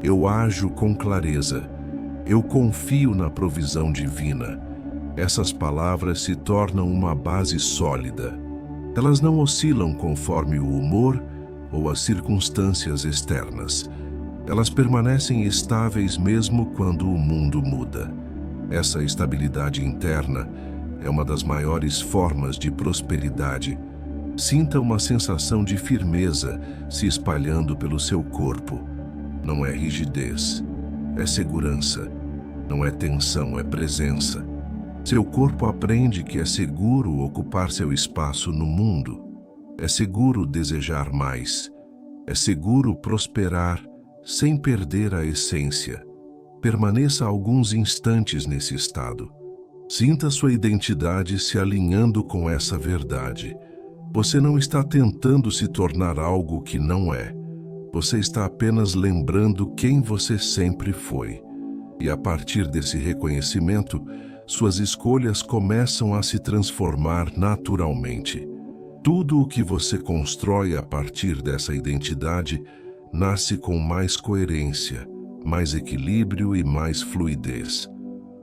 Eu ajo com clareza. Eu confio na provisão divina. Essas palavras se tornam uma base sólida. Elas não oscilam conforme o humor ou as circunstâncias externas. Elas permanecem estáveis mesmo quando o mundo muda. Essa estabilidade interna é uma das maiores formas de prosperidade. Sinta uma sensação de firmeza se espalhando pelo seu corpo. Não é rigidez, é segurança. Não é tensão, é presença. Seu corpo aprende que é seguro ocupar seu espaço no mundo. É seguro desejar mais. É seguro prosperar sem perder a essência. Permaneça alguns instantes nesse estado. Sinta sua identidade se alinhando com essa verdade. Você não está tentando se tornar algo que não é. Você está apenas lembrando quem você sempre foi. E a partir desse reconhecimento, suas escolhas começam a se transformar naturalmente. Tudo o que você constrói a partir dessa identidade nasce com mais coerência, mais equilíbrio e mais fluidez.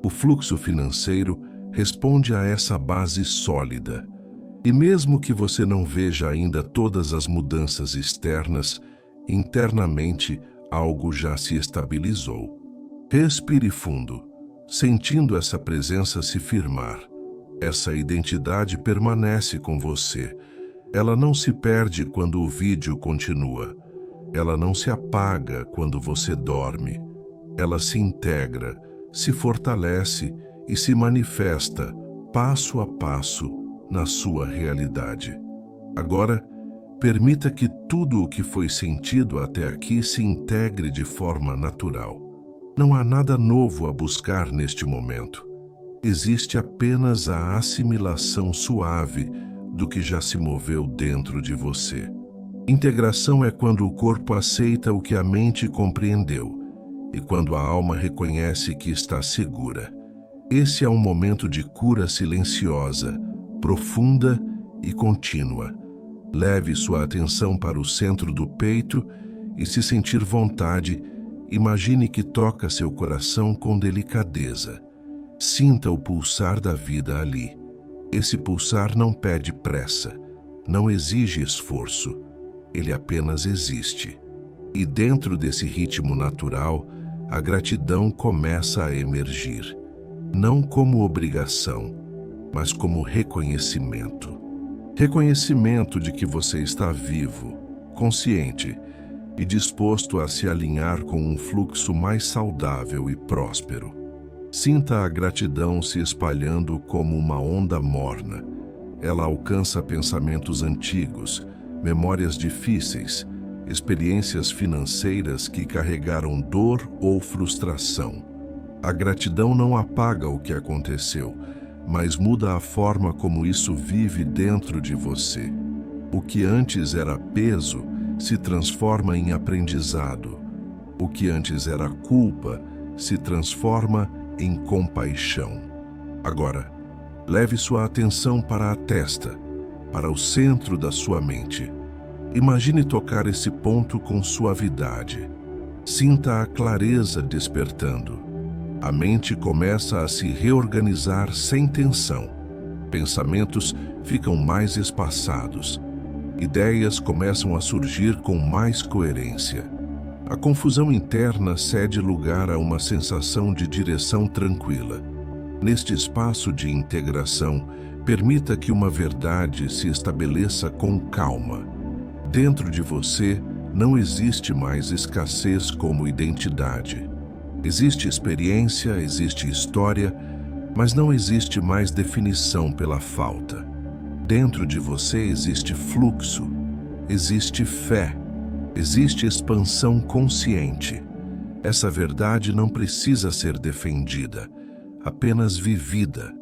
O fluxo financeiro responde a essa base sólida. E mesmo que você não veja ainda todas as mudanças externas, internamente algo já se estabilizou. Respire fundo, sentindo essa presença se firmar. Essa identidade permanece com você. Ela não se perde quando o vídeo continua. Ela não se apaga quando você dorme. Ela se integra, se fortalece e se manifesta, passo a passo, na sua realidade. Agora, permita que tudo o que foi sentido até aqui se integre de forma natural. Não há nada novo a buscar neste momento. Existe apenas a assimilação suave do que já se moveu dentro de você. Integração é quando o corpo aceita o que a mente compreendeu e quando a alma reconhece que está segura. Esse é um momento de cura silenciosa, profunda e contínua. Leve sua atenção para o centro do peito e, se sentir vontade, imagine que toca seu coração com delicadeza. Sinta o pulsar da vida ali. Esse pulsar não pede pressa, não exige esforço. Ele apenas existe. E dentro desse ritmo natural, a gratidão começa a emergir. Não como obrigação, mas como reconhecimento. Reconhecimento de que você está vivo, consciente e disposto a se alinhar com um fluxo mais saudável e próspero. Sinta a gratidão se espalhando como uma onda morna. Ela alcança pensamentos antigos, memórias difíceis, experiências financeiras que carregaram dor ou frustração. A gratidão não apaga o que aconteceu, mas muda a forma como isso vive dentro de você. O que antes era peso se transforma em aprendizado. O que antes era culpa se transforma em compaixão. Agora, leve sua atenção para a testa, para o centro da sua mente. Imagine tocar esse ponto com suavidade. Sinta a clareza despertando. A mente começa a se reorganizar sem tensão. Pensamentos ficam mais espaçados. Ideias começam a surgir com mais coerência. A confusão interna cede lugar a uma sensação de direção tranquila. Neste espaço de integração, permita que uma verdade se estabeleça com calma. Dentro de você não existe mais escassez como identidade. Existe experiência, existe história, mas não existe mais definição pela falta. Dentro de você existe fluxo, existe fé, existe expansão consciente. Essa verdade não precisa ser defendida, apenas vivida.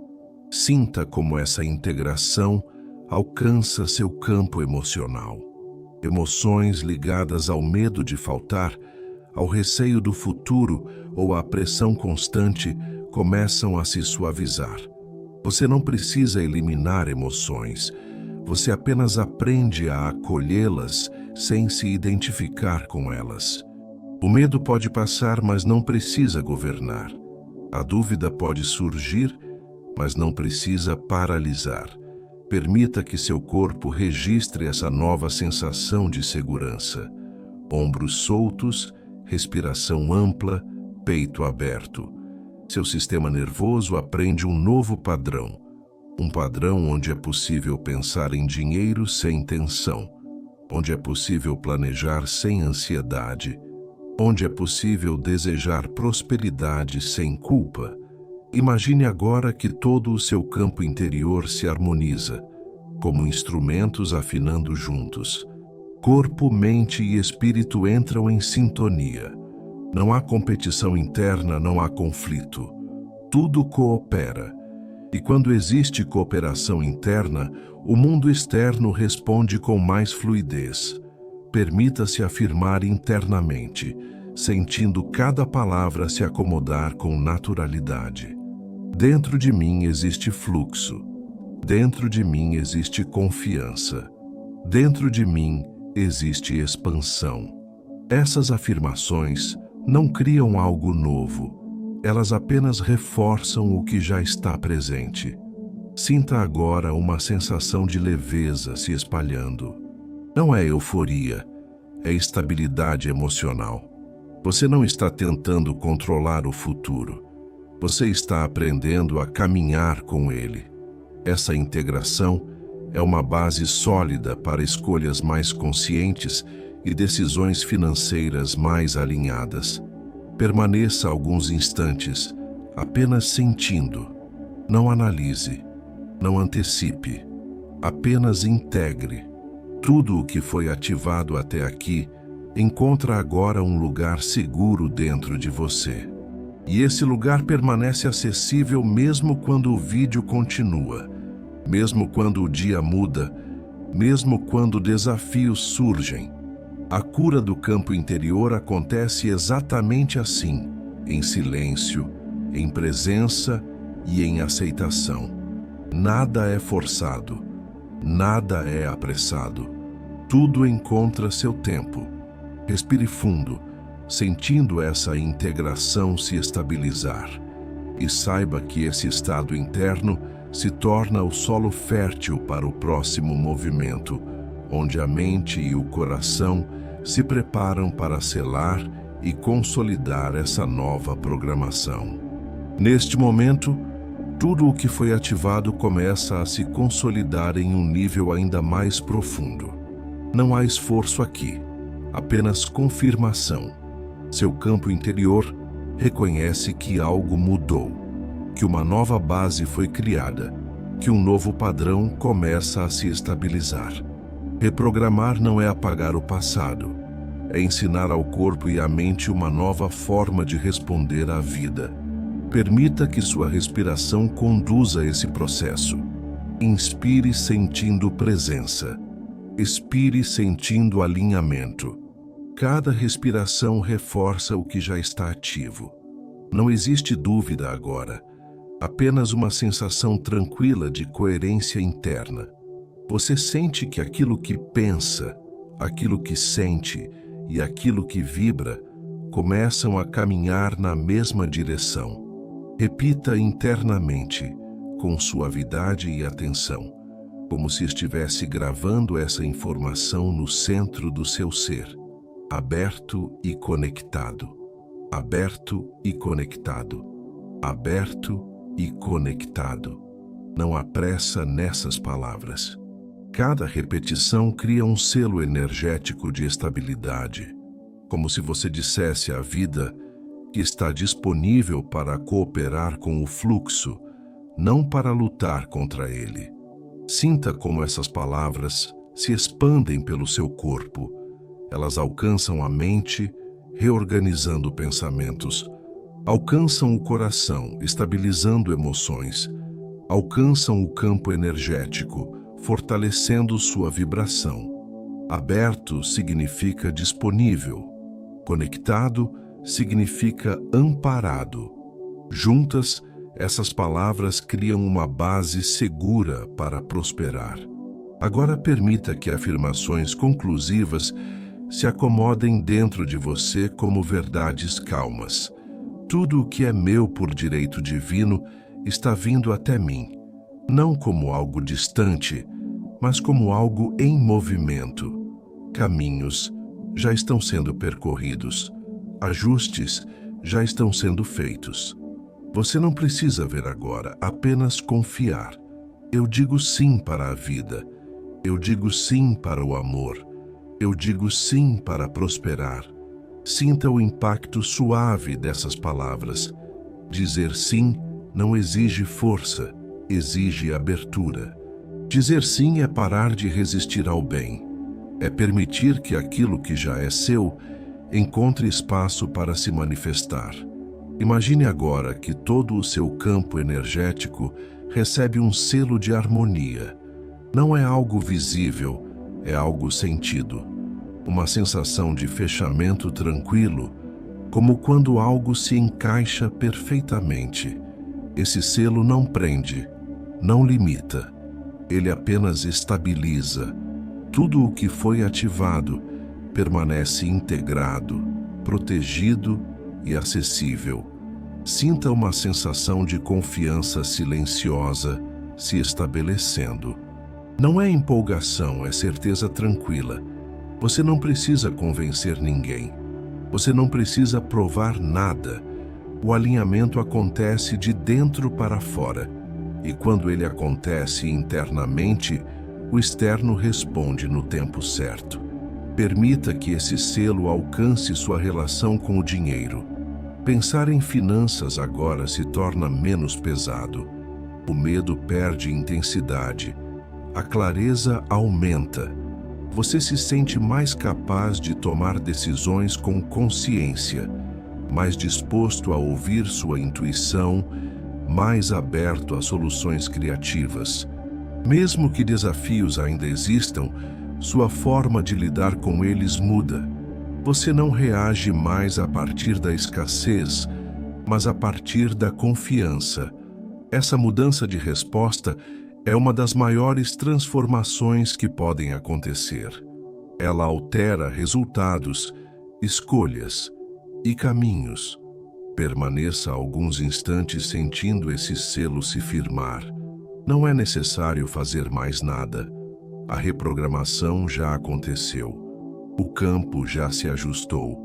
Sinta como essa integração alcança seu campo emocional. Emoções ligadas ao medo de faltar, ao receio do futuro ou à pressão constante começam a se suavizar. Você não precisa eliminar emoções, você apenas aprende a acolhê-las sem se identificar com elas. O medo pode passar, mas não precisa governar. A dúvida pode surgir, mas não precisa paralisar. Permita que seu corpo registre essa nova sensação de segurança. Ombros soltos, respiração ampla, peito aberto. Seu sistema nervoso aprende um novo padrão. Um padrão onde é possível pensar em dinheiro sem tensão. Onde é possível planejar sem ansiedade. Onde é possível desejar prosperidade sem culpa. Imagine agora que todo o seu campo interior se harmoniza. como instrumentos afinando juntos. Corpo, mente e espírito entram em sintonia. Não há competição interna, não há conflito. Tudo coopera. E quando existe cooperação interna, o mundo externo responde com mais fluidez. Permita-se afirmar internamente, sentindo cada palavra se acomodar com naturalidade. Dentro de mim existe fluxo. Dentro de mim existe confiança. Dentro de mim existe expansão. Essas afirmações não criam algo novo. Elas apenas reforçam o que já está presente. Sinta agora uma sensação de leveza se espalhando. Não é euforia, é estabilidade emocional. Você não está tentando controlar o futuro. Você está aprendendo a caminhar com ele. Essa integração é uma base sólida para escolhas mais conscientes e decisões financeiras mais alinhadas. Permaneça alguns instantes, apenas sentindo. Não analise, não antecipe, apenas integre. Tudo o que foi ativado até aqui encontra agora um lugar seguro dentro de você. E esse lugar permanece acessível mesmo quando o vídeo continua, mesmo quando o dia muda, mesmo quando desafios surgem. A cura do campo interior acontece exatamente assim, em silêncio, em presença e em aceitação. Nada é forçado, nada é apressado. Tudo encontra seu tempo. Respire fundo, sentindo essa integração se estabilizar. E saiba que esse estado interno se torna o solo fértil para o próximo movimento, onde a mente e o coração se preparam para selar e consolidar essa nova programação. Neste momento, tudo o que foi ativado começa a se consolidar em um nível ainda mais profundo. Não há esforço aqui, apenas confirmação. Seu campo interior reconhece que algo mudou, que uma nova base foi criada, que um novo padrão começa a se estabilizar. Reprogramar não é apagar o passado, é ensinar ao corpo e à mente uma nova forma de responder à vida. Permita que sua respiração conduza esse processo. Inspire sentindo presença. Expire sentindo alinhamento. Cada respiração reforça o que já está ativo. Não existe dúvida agora, apenas uma sensação tranquila de coerência interna. Você sente que aquilo que pensa, aquilo que sente e aquilo que vibra começam a caminhar na mesma direção. Repita internamente, com suavidade e atenção, como se estivesse gravando essa informação no centro do seu ser. Aberto e conectado. Aberto e conectado. Aberto e conectado. Não há pressa nessas palavras. Cada repetição cria um selo energético de estabilidade, como se você dissesse à vida que está disponível para cooperar com o fluxo, não para lutar contra ele. Sinta como essas palavras se expandem pelo seu corpo. Elas alcançam a mente, reorganizando pensamentos. Alcançam o coração, estabilizando emoções. Alcançam o campo energético, fortalecendo sua vibração. Aberto significa disponível. Conectado significa amparado. Juntas, essas palavras criam uma base segura para prosperar. Agora permita que afirmações conclusivas se acomodem dentro de você como verdades calmas. Tudo o que é meu por direito divino está vindo até mim, não como algo distante, mas como algo em movimento. Caminhos já estão sendo percorridos, ajustes já estão sendo feitos. Você não precisa ver agora, apenas confiar. Eu digo sim para a vida, eu digo sim para o amor, eu digo sim para prosperar. Sinta o impacto suave dessas palavras. Dizer sim não exige força, exige abertura. Dizer sim é parar de resistir ao bem. É permitir que aquilo que já é seu encontre espaço para se manifestar. Imagine agora que todo o seu campo energético recebe um selo de harmonia. Não é algo visível, é algo sentido. Uma sensação de fechamento tranquilo, como quando algo se encaixa perfeitamente. Esse selo não prende, não limita. Ele apenas estabiliza. Tudo o que foi ativado permanece integrado, protegido e acessível. Sinta uma sensação de confiança silenciosa se estabelecendo. Não é empolgação, é certeza tranquila. Você não precisa convencer ninguém. Você não precisa provar nada. O alinhamento acontece de dentro para fora. E quando ele acontece internamente, o externo responde no tempo certo. Permita que esse selo alcance sua relação com o dinheiro. Pensar em finanças agora se torna menos pesado. O medo perde intensidade. A clareza aumenta. Você se sente mais capaz de tomar decisões com consciência, mais disposto a ouvir sua intuição, mais aberto a soluções criativas. Mesmo que desafios ainda existam, sua forma de lidar com eles muda. Você não reage mais a partir da escassez, mas a partir da confiança. Essa mudança de resposta é uma das maiores transformações que podem acontecer. Ela altera resultados, escolhas e caminhos. Permaneça alguns instantes sentindo esse selo se firmar. Não é necessário fazer mais nada. A reprogramação já aconteceu. O campo já se ajustou.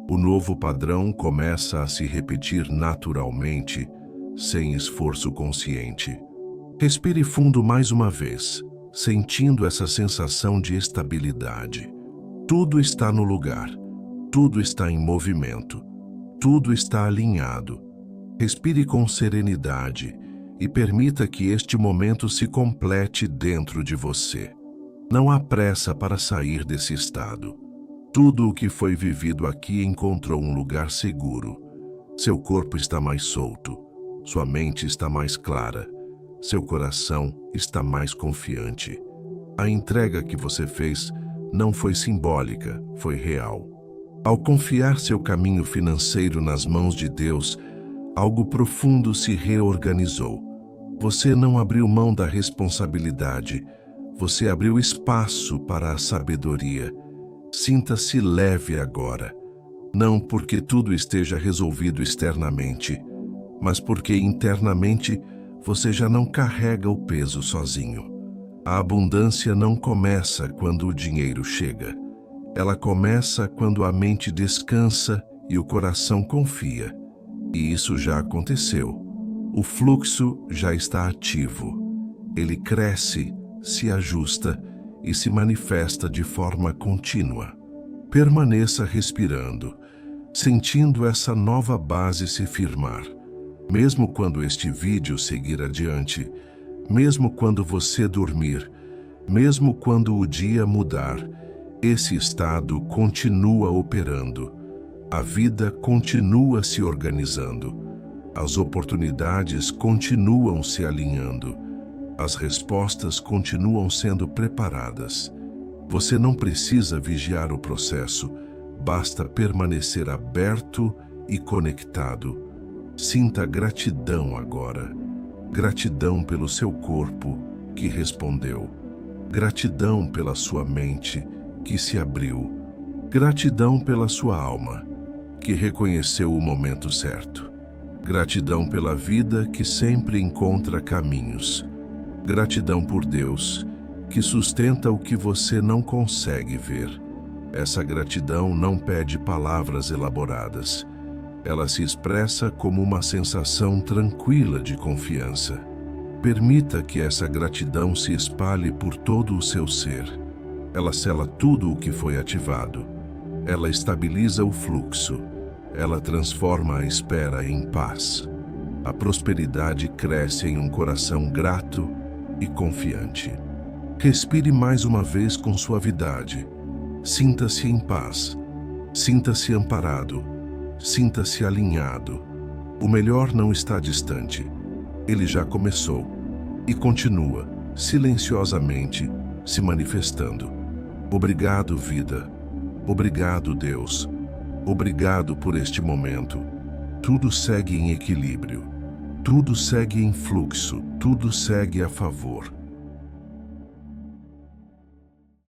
O novo padrão começa a se repetir naturalmente, sem esforço consciente. Respire fundo mais uma vez, sentindo essa sensação de estabilidade. Tudo está no lugar. Tudo está em movimento. Tudo está alinhado. Respire com serenidade e permita que este momento se complete dentro de você. Não há pressa para sair desse estado. Tudo o que foi vivido aqui encontrou um lugar seguro. Seu corpo está mais solto. Sua mente está mais clara. Seu coração está mais confiante. A entrega que você fez não foi simbólica, foi real. Ao confiar seu caminho financeiro nas mãos de Deus, algo profundo se reorganizou. Você não abriu mão da responsabilidade, você abriu espaço para a sabedoria. Sinta-se leve agora, não porque tudo esteja resolvido externamente, mas porque internamente você já não carrega o peso sozinho. A abundância não começa quando o dinheiro chega. Ela começa quando a mente descansa e o coração confia. E isso já aconteceu. O fluxo já está ativo. Ele cresce, se ajusta e se manifesta de forma contínua. Permaneça respirando, sentindo essa nova base se firmar. Mesmo quando este vídeo seguir adiante, mesmo quando você dormir, mesmo quando o dia mudar, esse estado continua operando. A vida continua se organizando. As oportunidades continuam se alinhando. As respostas continuam sendo preparadas. Você não precisa vigiar o processo, basta permanecer aberto e conectado. Sinta gratidão agora. Gratidão pelo seu corpo, que respondeu. Gratidão pela sua mente, que se abriu. Gratidão pela sua alma, que reconheceu o momento certo. Gratidão pela vida, que sempre encontra caminhos. Gratidão por Deus, que sustenta o que você não consegue ver. Essa gratidão não pede palavras elaboradas. Ela se expressa como uma sensação tranquila de confiança. Permita que essa gratidão se espalhe por todo o seu ser. Ela sela tudo o que foi ativado. Ela estabiliza o fluxo. Ela transforma a espera em paz. A prosperidade cresce em um coração grato e confiante. Respire mais uma vez com suavidade. Sinta-se em paz. Sinta-se amparado. Sinta-se alinhado. O melhor não está distante. Ele já começou e continua, silenciosamente, se manifestando. Obrigado, vida. Obrigado, Deus. Obrigado por este momento. Tudo segue em equilíbrio. Tudo segue em fluxo. Tudo segue a favor.